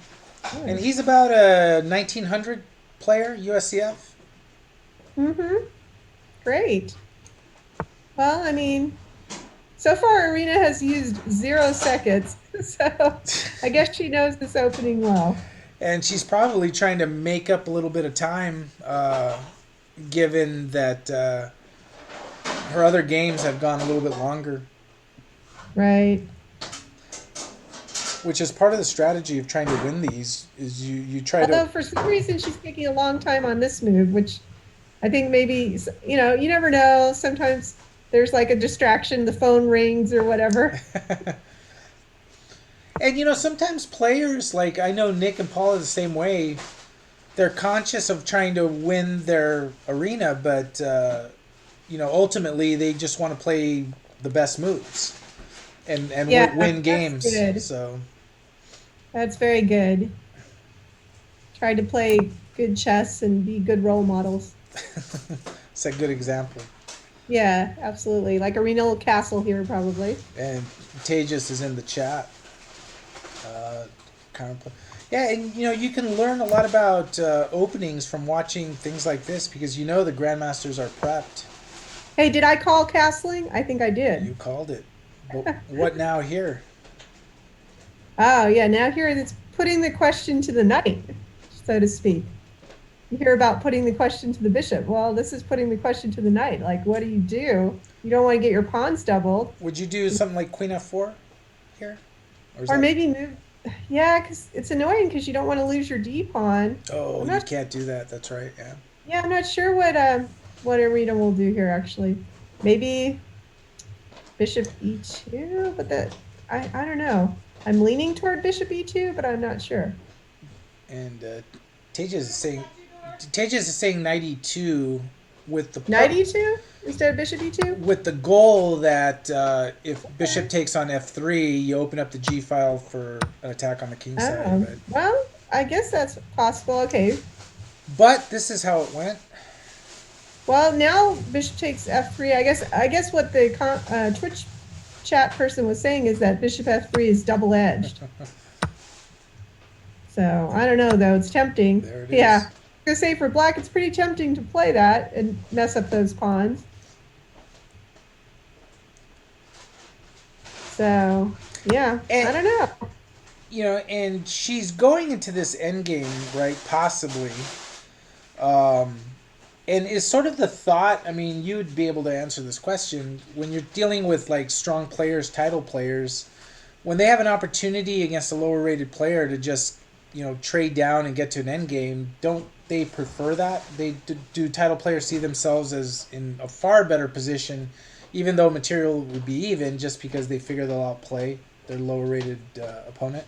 And Yes. he's about a 1900 player, USCF. Mm-hmm. Great. Well, I mean, so far Arena has used 0 seconds, so I guess she knows this opening well. And she's probably trying to make up a little bit of time, given that her other games have gone a little bit longer, Right. which is part of the strategy of trying to win these. Is you try to. Although for some reason she's taking a long time on this move, which I think maybe, you never know. Sometimes there's like a distraction, the phone rings or whatever. And sometimes players, like I know Nick and Paul are the same way. They're conscious of trying to win their arena, but ultimately they just want to play the best moves and Yeah, win that's games. good. So That's very good. Try to play good chess and be good role models. it's a good example. Yeah, absolutely. Like Arena Castle here, probably. And Tejas is in the chat. Uh, kind of, yeah, and you can learn a lot about openings from watching things like this because the grandmasters are prepped. Hey, did I call castling? I think I You did. called it. But what now here? Oh, yeah. Now here it's putting the question to the knight, so to speak. You hear about putting the question to the bishop. Well, this is putting the question to the knight. Like, what do? You don't want to get your pawns doubled. Would you do something like Queen F4 here, or is Or that? maybe move. Yeah, because it's annoying because you don't want to lose your D pawn. Oh, I'm you not. can't do that. That's right. Yeah. Yeah, I'm not sure what Arena will do here actually. Maybe bishop e2, but I don't know. I'm leaning toward bishop e2, but I'm not sure. And Tejas is saying 92 with the Knight e2 instead of bishop e2. with the goal that if Bishop Okay. takes on F3, you open up the G file for an attack on the king side. Well, I guess that's possible. Okay. But this is how it went. Well, now bishop takes f3. I guess what the Twitch chat person was saying is that bishop f3 is double-edged. So I don't know though. It's tempting. There it Yeah. is. I was gonna say for black, it's pretty tempting to play that and mess up those pawns. So yeah, And I don't know. and she's going into this endgame, right? Possibly. Um, and is sort of the thought. I mean, you'd be able to answer this question when you're dealing with like strong players, title players. When they have an opportunity against a lower rated player to just trade down and get to an end game, don't they prefer that? Do title players see themselves as in a far better position, even though material would be even, just because they figure they'll outplay their lower rated opponent?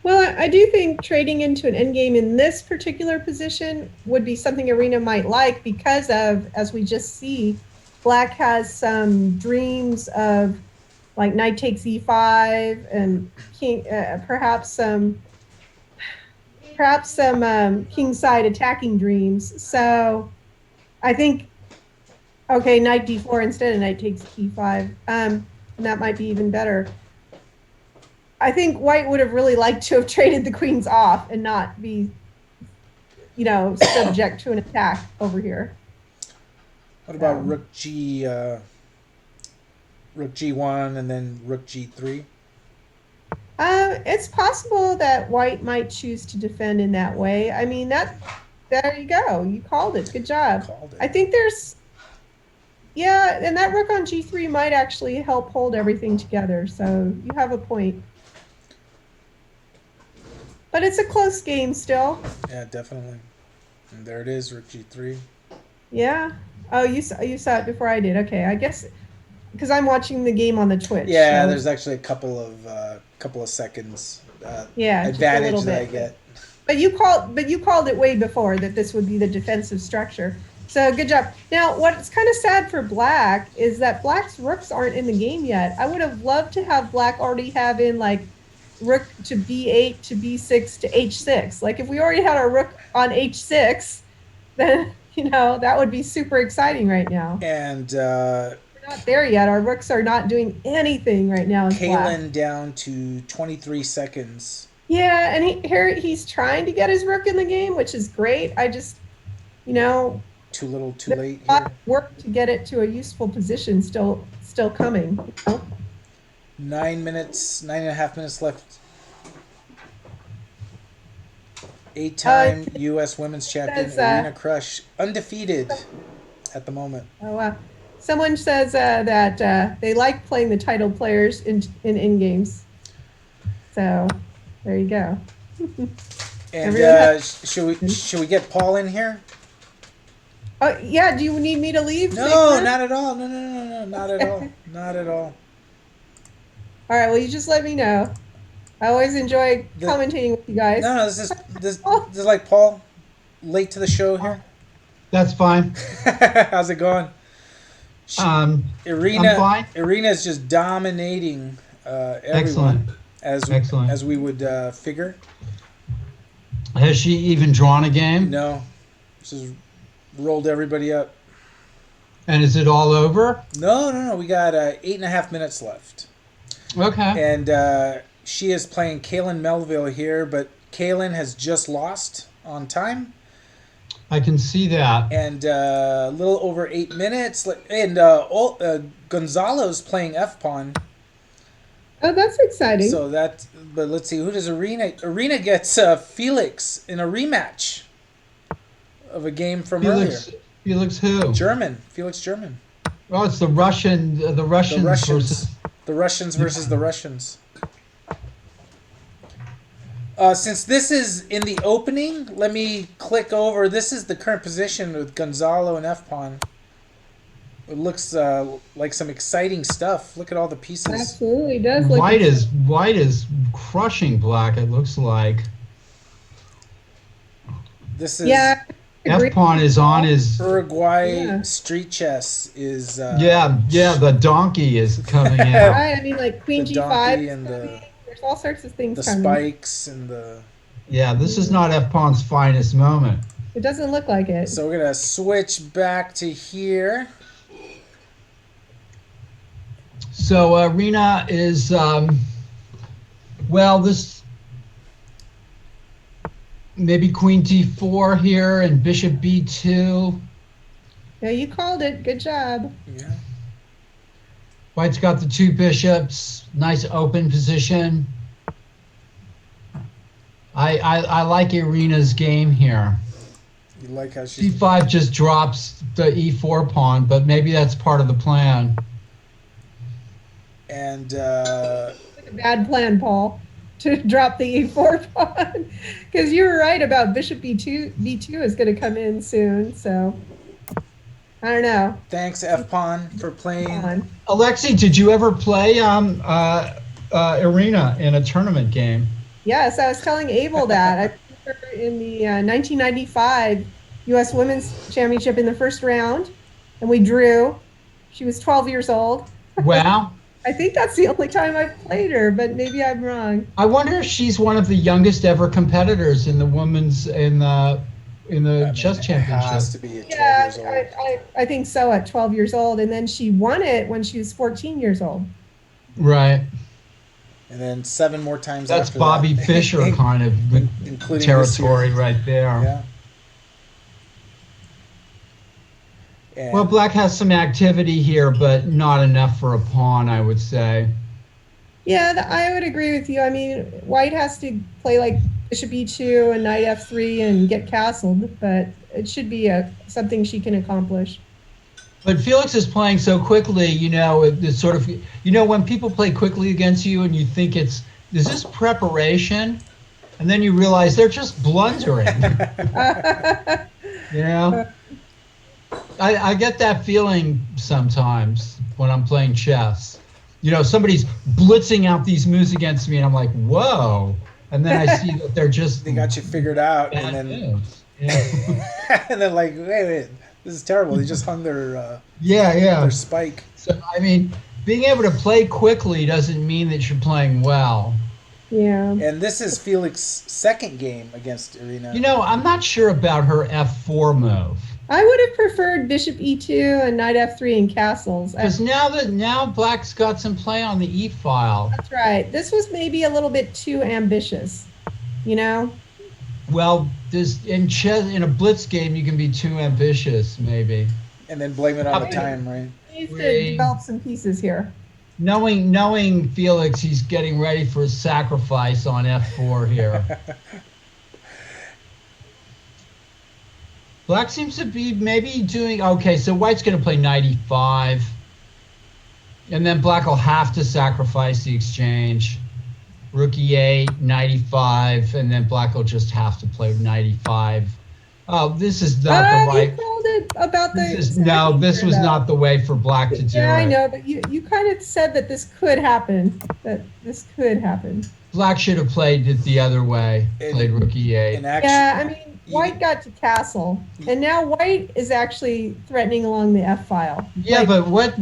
Well, I do think trading into an endgame in this particular position would be something Arena might like because of, as we just see, Black has some dreams of like knight takes e5 and king, perhaps some king side attacking dreams. So I think okay, knight d4 instead of knight takes e5, and that might be even better. I think White would have really liked to have traded the queens off and not be, subject to an attack over here. What about So, Rook G1 and then Rook G3? it's possible that White might choose to defend in that way. I mean, there you go. You called it. Good job. Called it. I think yeah, and that rook on g3 might actually help hold everything together. So you have a point. But it's a close game still. Yeah, definitely. And there it is, Rook G3. Yeah. Oh, you saw it before I did. Okay, I guess because I'm watching the game on the Twitch. Yeah, So there's actually a couple of seconds yeah, just a advantage little that I bit. get. But you called it way before that this would be the defensive structure. So good job. Now, what's kind of sad for Black is that Black's rooks aren't in the game yet. I would have loved to have Black already have in like rook to b8 to b6 to h6. Like if we already had our rook on h6, then that would be super exciting right now. And We're not there yet. Our rooks are not doing anything right now as Black. Kalen down to 23 seconds. Yeah, and he's trying to get his rook in the game, which is great. I just, Too little, too late a lot here. of work to get it to a useful position still coming. 9 minutes, 9.5 minutes left. 8-time U.S. Women's Champion Irina Krush, undefeated at the moment. Oh wow! Someone says that they like playing the title players in games. So there you go. And should we get Paul in here? Oh yeah. Do you need me to leave? No, not at all. No, not at all. Not at all. All right. Well, you just let me know. I always enjoy commentating with you guys. No, this is like Paul, late to the show here. That's fine. How's it going? Irina, I'm fine. Irina's just dominating Excellent. everyone, as we would figure. Has she even drawn a game? No, she's rolled everybody up. And is it all over? No. We got 8.5 minutes left. Okay. And she is playing Kaylin Melville here, but Kaylin has just lost on time. I can see that. And a little over 8 minutes. And Gonzalo's playing F-Pawn. Oh, that's exciting. But let's see, who does Irina? Irina gets Felix in a rematch of a game from earlier. Felix who? Felix German. Oh, it's the Russians versus... The Russians versus the Russians. Since this is in the opening, let me click over. This is the current position with Gonzalo and F-Pawn. It looks like some exciting stuff. Look at all the pieces. Absolutely does. Look White is crushing Black, it looks like. This is F-Pawn is on his... Uruguay street chess is... the donkey is coming in. Right, I mean, like Queen the G5 donkey and the there's all sorts of things coming. Spikes and the... Yeah, this is not F-Pawn's finest moment. It doesn't look like it. So we're going to switch back to here. So Irina is... this... Maybe Queen D4 here and Bishop B2. Yeah, you called it. Good job. Yeah. White's got the two bishops. Nice open position. I like Irina's game here. You like how she's... C5 just drops the E4 pawn, but maybe that's part of the plan. And... Like a bad plan, Paul, to drop the E4 pawn. Because you were right about Bishop B2 is going to come in soon, so... I don't know. Thanks, F-Pawn, for playing. Alexei, did you ever play Irina in a tournament game? Yes, I was telling Abel that. I played her in the 1995 U.S. Women's Championship in the first round, and we drew. She was 12 years old. Wow. I think that's the only time I've played her, but maybe I'm wrong. I wonder if she's one of the youngest ever competitors in the women's chess championship. It has to be at 12 years old. I think so at 12 years old, and then she won it when she was 14 years old. Right. And then 7 more times That's after Bobby that. Fischer kind of Including territory right there. Yeah. And Well, Black has some activity here, but not enough for a pawn, I would say. Yeah, I would agree with you. I mean, White has to play like Bishop E2 and Knight F3 and get castled, but it should be something she can accomplish. But Felix is playing so quickly, it's sort of, when people play quickly against you and you think is this preparation? and then you realize they're just blundering. You know, I get that feeling sometimes when I'm playing chess. You know, somebody's blitzing out these moves against me, and I'm like, whoa. And then I see that they're just They got you figured out, and bad then moves. Yeah, and then like, wait, this is terrible. They just hung yeah, their yeah. spike. So, I mean, being able to play quickly doesn't mean that you're playing well. Yeah. And this is Felix's second game against Irina. You know, I'm not sure about her F4 move. I would have preferred bishop e2 and knight f3 and castles. Because now Black's got some play on the E file. That's right. This was maybe a little bit too ambitious, you know? Well, this in chess in a blitz game you can be too ambitious, maybe. And then blame it on the Okay. time, right? Needs to Three. develop some pieces here. Knowing Felix, he's getting ready for a sacrifice on F4 here. Black seems to be maybe doing okay. So White's going to play knight e5, and then Black will have to sacrifice the exchange. Rook e8, knight e5, and then Black will just have to play knight e5. Oh, this is not the You right. called it about the. This was not the way for Black to do Yeah, I it. know, but you kind of said that this could happen. That this could happen. Black should have played it the other way. Played rook e8. And actually, Yeah, I mean, White got to castle, and now White is actually threatening along the F file. Yeah, Like, but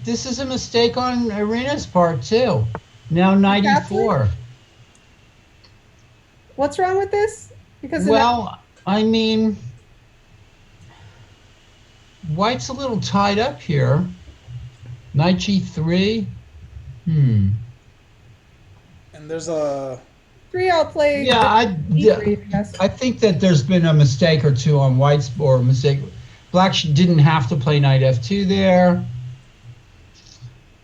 this is a mistake on Irina's part too. Now 94. what's wrong with this? Because Well, I mean, White's a little tied up here. Knight g3. and there's a three, I'll play. Yeah, E3, I guess. I think that there's been a mistake or two on White's or a mistake. Black didn't have to play knight f2 there.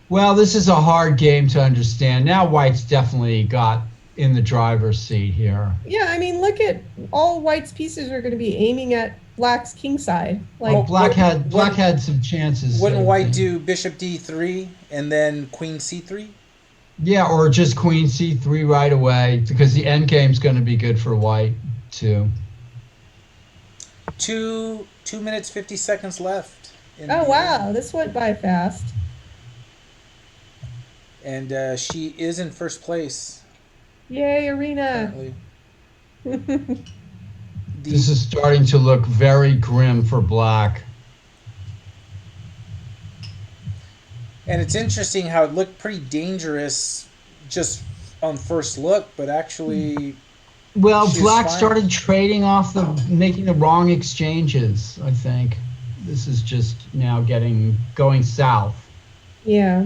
Well, this is a hard game to understand. Now White's definitely got in the driver's seat here. Yeah, I mean, look at all White's pieces are going to be aiming at Black's king side. Like, Well, Black had some chances. wouldn't I White think. do bishop d3 and then queen c3? Yeah, or just queen c3 right away because the end game's going to be good for White too. 2 minutes 50 seconds left. oh wow, this went by fast. And she is in first place Yay, Irina. currently. This is starting to look very grim for Black. And it's interesting how it looked pretty dangerous just on first look, but actually Well, she's Black fine. started trading off making the wrong exchanges, I think. This is just now going south. Yeah.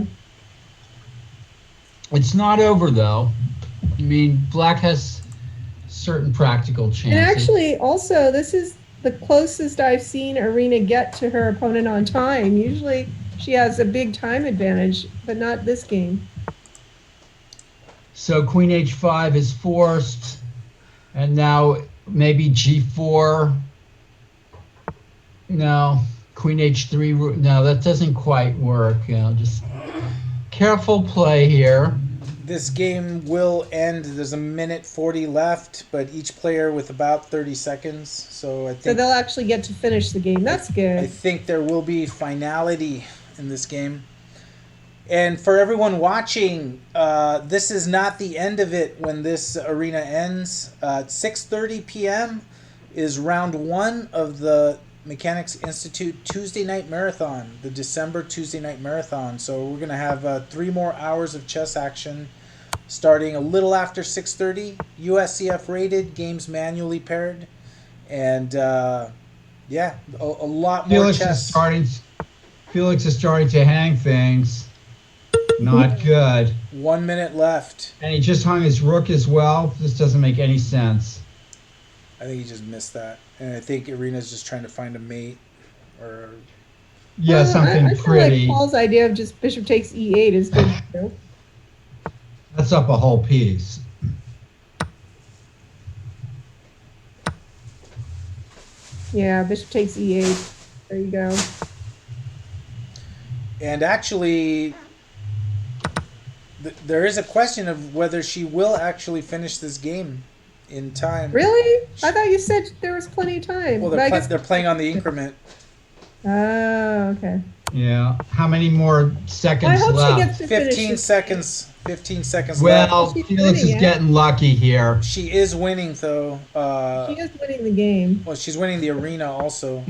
It's not over though. I mean, Black has certain practical chances. And actually, also, this is the closest I've seen Irina get to her opponent on time. Usually she has a big time advantage, but not this game. So queen h5 is forced, and now maybe g4. No, queen h3. No, that doesn't quite work. You know, just careful play here. this game will end. There's a minute 40 left, but each player with about 30 seconds. So I So think they'll actually get to finish the game. That's I good. think there will be finality in this game. And for everyone watching, this is not the end of it when this arena ends. 6:30 p.m. is round one of the Mechanics Institute Tuesday Night Marathon, the December Tuesday Night Marathon. So we're going to have 3 more hours of chess action starting a little after 6:30. USCF rated, games manually paired. And yeah, a lot more chess. Felix is starting to hang things. Not good. 1 minute left. And he just hung his rook as well. This doesn't make any sense. I think he just missed that. And I think Irina's just trying to find a mate. Or Yeah, Well, something I feel pretty. like Paul's idea of just bishop takes e8 is good too. That's up a whole piece. Yeah, bishop takes e8. There you go. and actually there is a question of whether she will actually finish this game in time. Really? I thought you said there was plenty of time. Well, But I guess. they're playing on the increment. Oh, okay. Yeah. How many more seconds I hope left? she gets to finish 15 this. seconds. 15 seconds Well, left. She's Felix winning is it. getting lucky here. She is winning though. She is winning the game. Well, she's winning the arena also.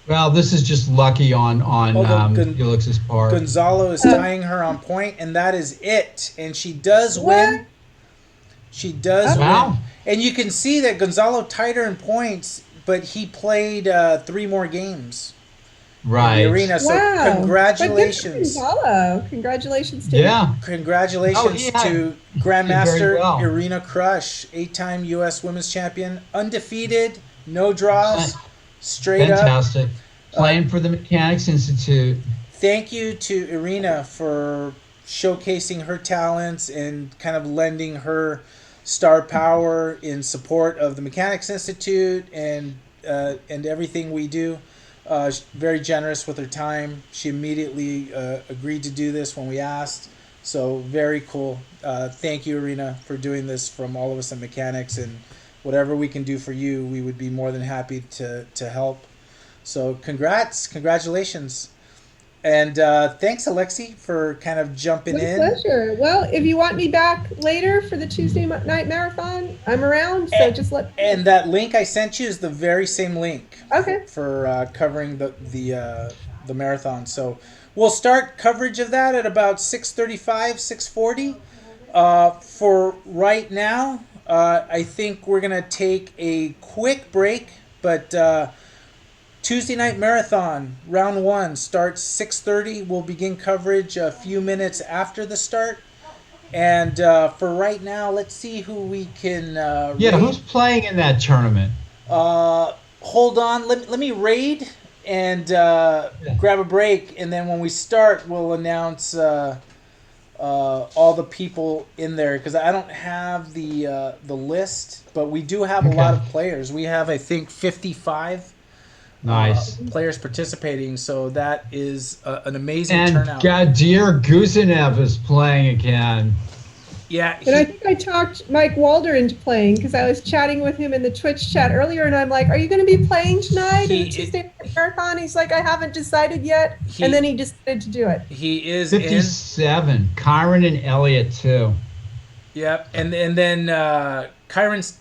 Well, this is just lucky on Although Felix's part. Gonzalo is tying her on point, and that is it. And she does What? win. She does Wow. win. And you can see that Gonzalo tied her in points, but he played 3 more games in Right. the arena. So Wow. congratulations. But good for Gonzalo. Congratulations to Yeah. Congratulations Oh, yeah. to Did Grandmaster very well. Irina Krush, 8-time U.S. Women's Champion, undefeated, no draws, straight up. Fantastic. Playing for the Mechanics Institute. Thank you to Irina for showcasing her talents and kind of lending her star power in support of the Mechanics Institute and everything we do. She's very generous with her time. She immediately agreed to do this when we asked. So very cool. Thank you, Irina, for doing this from all of us at Mechanics, and whatever we can do for you, we would be more than happy to help. So congratulations. And thanks, Alexi, for kind of jumping My in. pleasure. Well, if you want me back later for the Tuesday night marathon, I'm around. So just let. And that link I sent you is the very same link. Okay. For covering the marathon. So we'll start coverage of that at about 6:35, 6:40. For right now, I think we're gonna take a quick break, but. Tuesday night marathon round 1 starts 6:30. We'll begin coverage a few minutes after the start. And for right now, let's see who we can. Yeah, raid. who's playing in that tournament? Hold on. Let me raid and grab a break, and then when we start, we'll announce all the people in there because I don't have the list, but we do have a lot of players. We have, I think, 55. Nice. Players participating, so that is an amazing And turnout. Gadir Guzanev is playing again. Yeah, But I think I talked Mike Walder into playing because I was chatting with him in the Twitch chat earlier, and I'm like, "Are you going to be playing tonight in the Tuesday night marathon?" He's like, "I haven't decided yet," and then he decided to do it. he is 57. Kyron and Elliott too. Yep, and then Kyron's.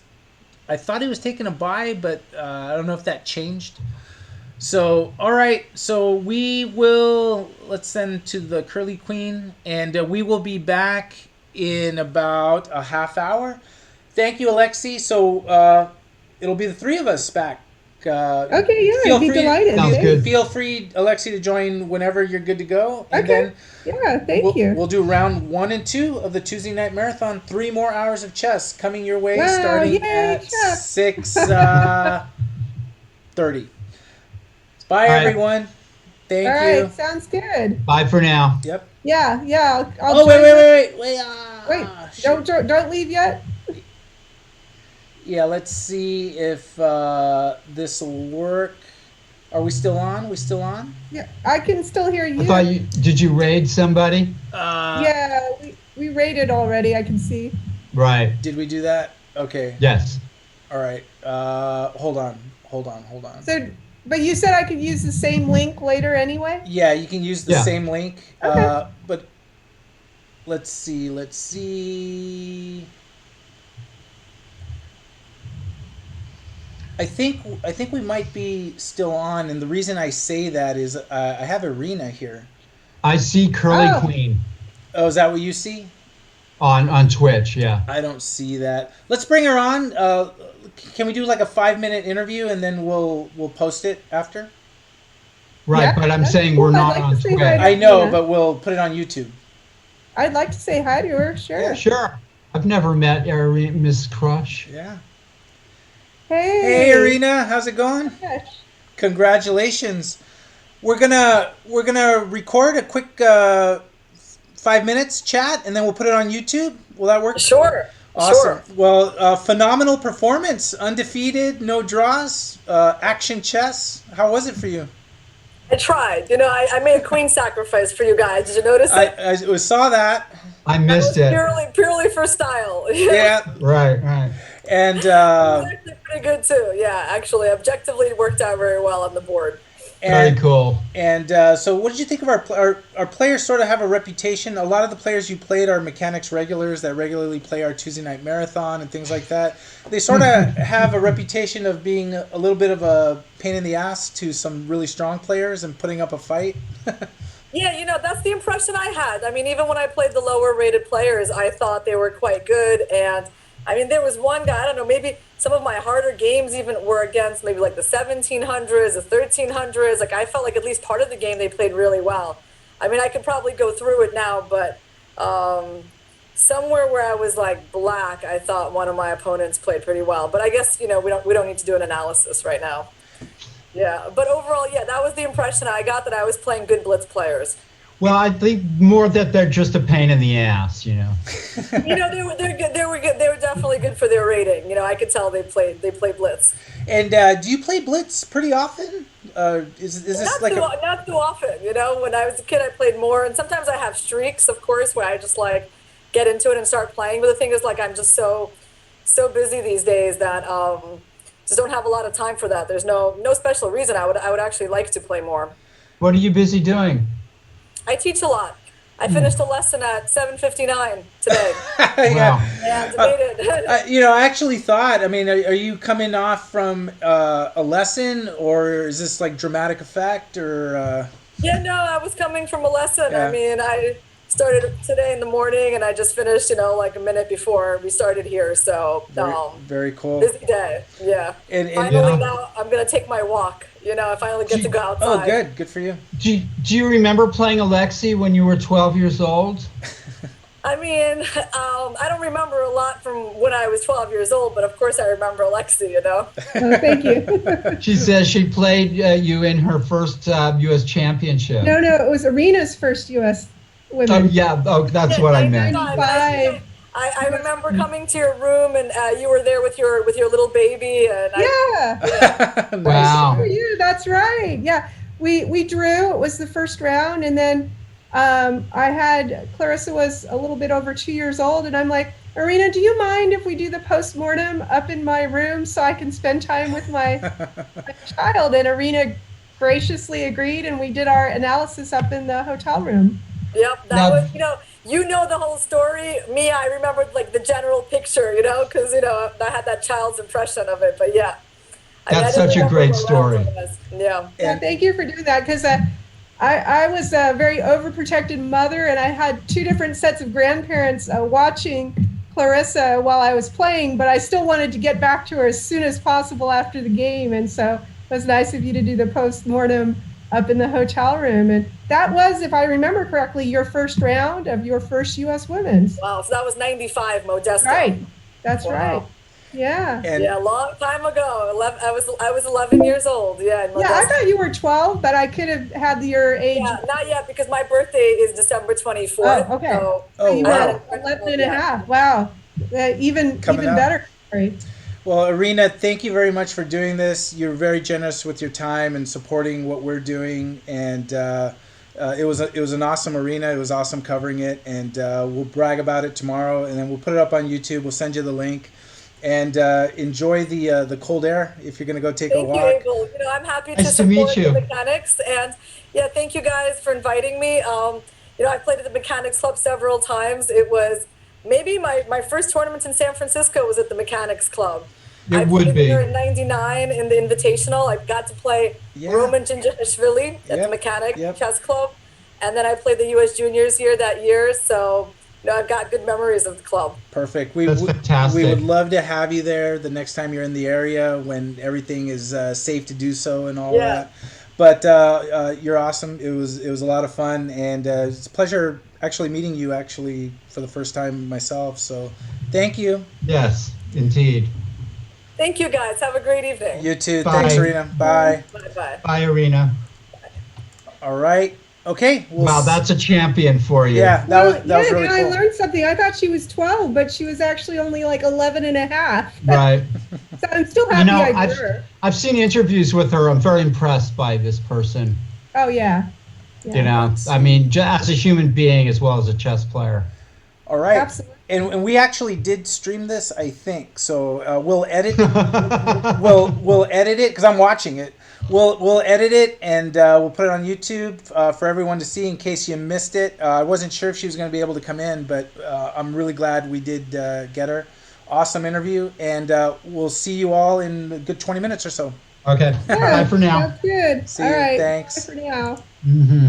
I thought he was taking a bye, but I don't know if that changed. So, all right. So let's send to the Curly Queen, and we will be back in about a half hour. Thank you, Alexi. So it'll be the 3 of us back. Okay, yeah, I'd be delighted. Sounds good. Feel free, Alexi, to join whenever you're good to go. And Okay. then Yeah, thank you. we'll do round 1 and 2 of the Tuesday night marathon. 3 more hours of chess coming your way, Wow, starting yay, at chess. 6:30. Bye, All right. everyone. Thank All you. right, sounds good. Bye for now. Yep. Yeah, I'll Oh, join wait. Wait, Shoot. don't leave yet. Yeah, let's see if this will work. Are we still on? We still on? Yeah, I can still hear you. I thought did you raid somebody? Yeah, we rated already. I can see. Right. Did we do that? Okay. Yes. All right. Hold on. So, but you said I could use the same link later anyway. Yeah, you can use the Yeah. same link. Okay. But let's see. I think we might be still on, and the reason I say that is I have Irina here. I see Curly Oh. Queen Oh, is that what you see? on Twitch. Yeah. I don't see that. Let's bring her on. Can we do like a 5-minute interview and then we'll post it after? Right, Yeah, but I'm that's saying cool. we're I'd not like on to say Twitch. hi. I know, Yeah. but we'll put it on YouTube. I'd like to say hi to her. Sure. Yeah. Sure. I've never met Miss Crush. Yeah. Hey. Hey, Irina, how's it going? Gosh. Congratulations. We're gonna record a quick 5 minutes chat and then we'll put it on YouTube. Will that work? Sure. Awesome. Sure. Well, phenomenal performance. Undefeated, no draws, action chess. How was it for you? I tried. I made a queen sacrifice for you guys. Did you notice it? I saw that. I That missed was it. purely for style. Yeah, Right, right. and It was actually pretty good too. Yeah, actually, objectively, it worked out very well on the board. Very and cool. and so, what did you think of our players? Sort of have a reputation. A lot of the players you played are mechanics regulars that regularly play our Tuesday night marathon and things like that. They sort of have a reputation of being a little bit of a pain in the ass to some really strong players and putting up a fight. Yeah, that's the impression I had. I mean, even when I played the lower rated players, I thought they were quite good. And I mean, there was one guy, I don't know, maybe some of my harder games even were against maybe like the 1700s, the 1300s. Like, I felt like at least part of the game they played really well. I mean, I could probably go through it now, but somewhere where I was like black, I thought one of my opponents played pretty well. But I guess, we don't need to do an analysis right now. Yeah, but overall, yeah, that was the impression I got, that I was playing good blitz players. Well, I think more that they're just a pain in the ass, They were good. They were good. They were definitely good for their rating. I could tell they played blitz. And do you play blitz pretty often? Is this Not too often. When I was a kid, I played more, and sometimes I have streaks, of course, where I just like get into it and start playing. But the thing is, like, I'm just so busy these days that just don't have a lot of time for that. There's no special reason. I would actually like to play more. What are you busy doing? I teach a lot. I finished a lesson at 7:59 today. Wow. Yeah, debated. I actually thought. I mean, are you coming off from a lesson, or is this like dramatic effect, or? Yeah, no, I was coming from a lesson. Yeah. I mean, I started today in the morning, and I just finished, like a minute before we started here. So, Very cool. busy day. Yeah. And Finally, Yeah. now I'm gonna take my walk. I finally get to go outside. Oh, good for you. Do you remember playing Alexei when you were 12 years old? I mean, I don't remember a lot from when I was 12 years old, but of course I remember Alexei. Oh, thank you. She says she played you in her first U.S. championship. No, it was Irina's first U.S. women. Yeah. Oh, that's what I meant. 95. I remember coming to your room, and you were there with your little baby, and Yeah. Wow. For you, that's right. Yeah, we drew. It was the first round, and then Clarissa was a little bit over 2 years old, and I'm like, Irina, do you mind if we do the postmortem up in my room so I can spend time with my child? And Irina graciously agreed, and we did our analysis up in the hotel room. Yep, that was, the whole story. Me, I remembered like the general picture, because, I had that child's impression of it. But yeah. That's such a great story. Yeah. Yeah, thank you for doing that, because I was a very overprotected mother, and I had two different sets of grandparents watching Clarissa while I was playing, but I still wanted to get back to her as soon as possible after the game. And so it was nice of you to do the post-mortem up in the hotel room. And that was, if I remember correctly, your first round of your first U.S. Women's. Wow, so that was 95, Modesto. Right, that's Wow. right. Yeah. And Yeah, a long time ago. I was 11 years old. Yeah, in Yeah, I Modesto. thought you were 12, but I could have had your age. Yeah, not yet, because my birthday is December 24th. Oh, okay. So So you wow. had 11 and a half. Wow. Even Coming up. better. Right. Well, Irina, thank you very much for doing this. You're very generous with your time and supporting what we're doing, and it was an awesome arena. It was awesome covering it, and we'll brag about it tomorrow, and then we'll put it up on YouTube. We'll send you the link, and enjoy the cold air if you're going to go take a Thank walk. you, Abel. I'm happy to Nice to meet support you. the mechanics, and yeah, thank you guys for inviting me. I played at the Mechanics Club several times. It was maybe my first tournament in San Francisco was at the Mechanics Club. I It would played be. there in '99 in the Invitational. I got to play Yeah. Roman Gingerishvili at Yep. the Mechanic Yep. Chess Club, and then I played the U.S. Juniors here that year. So I've got good memories of the club. Perfect. That's fantastic. We would love to have you there the next time you're in the area when everything is safe to do so and all Yeah. that. But you're awesome. It was a lot of fun, and it's a pleasure actually meeting you for the first time myself. So thank you. Yes, indeed. Thank you, guys. Have a great evening. You too. Bye. Thanks, Irina. Bye. Bye-bye. Bye, Irina. All right. Okay. Wow, that's a champion for you. yeah. That was really I cool. learned something. I thought she was 12, but she was actually only like 11 and a half. Right. So I'm still happy I I've drew her. I've seen interviews with her. I'm very impressed by this person. Oh yeah. You know, I mean, as a human being as well as a chess player. All right. Absolutely. And we actually did stream this, I think. So we'll edit. We'll edit it because I'm watching it. We'll edit it and we'll put it on YouTube for everyone to see in case you missed it. I wasn't sure if she was going to be able to come in, but I'm really glad we did get her. Awesome interview, and we'll see you all in a good 20 minutes or so. Okay. Bye for now. That's good. See All you. right. Thanks. Bye for now. Mm-hmm.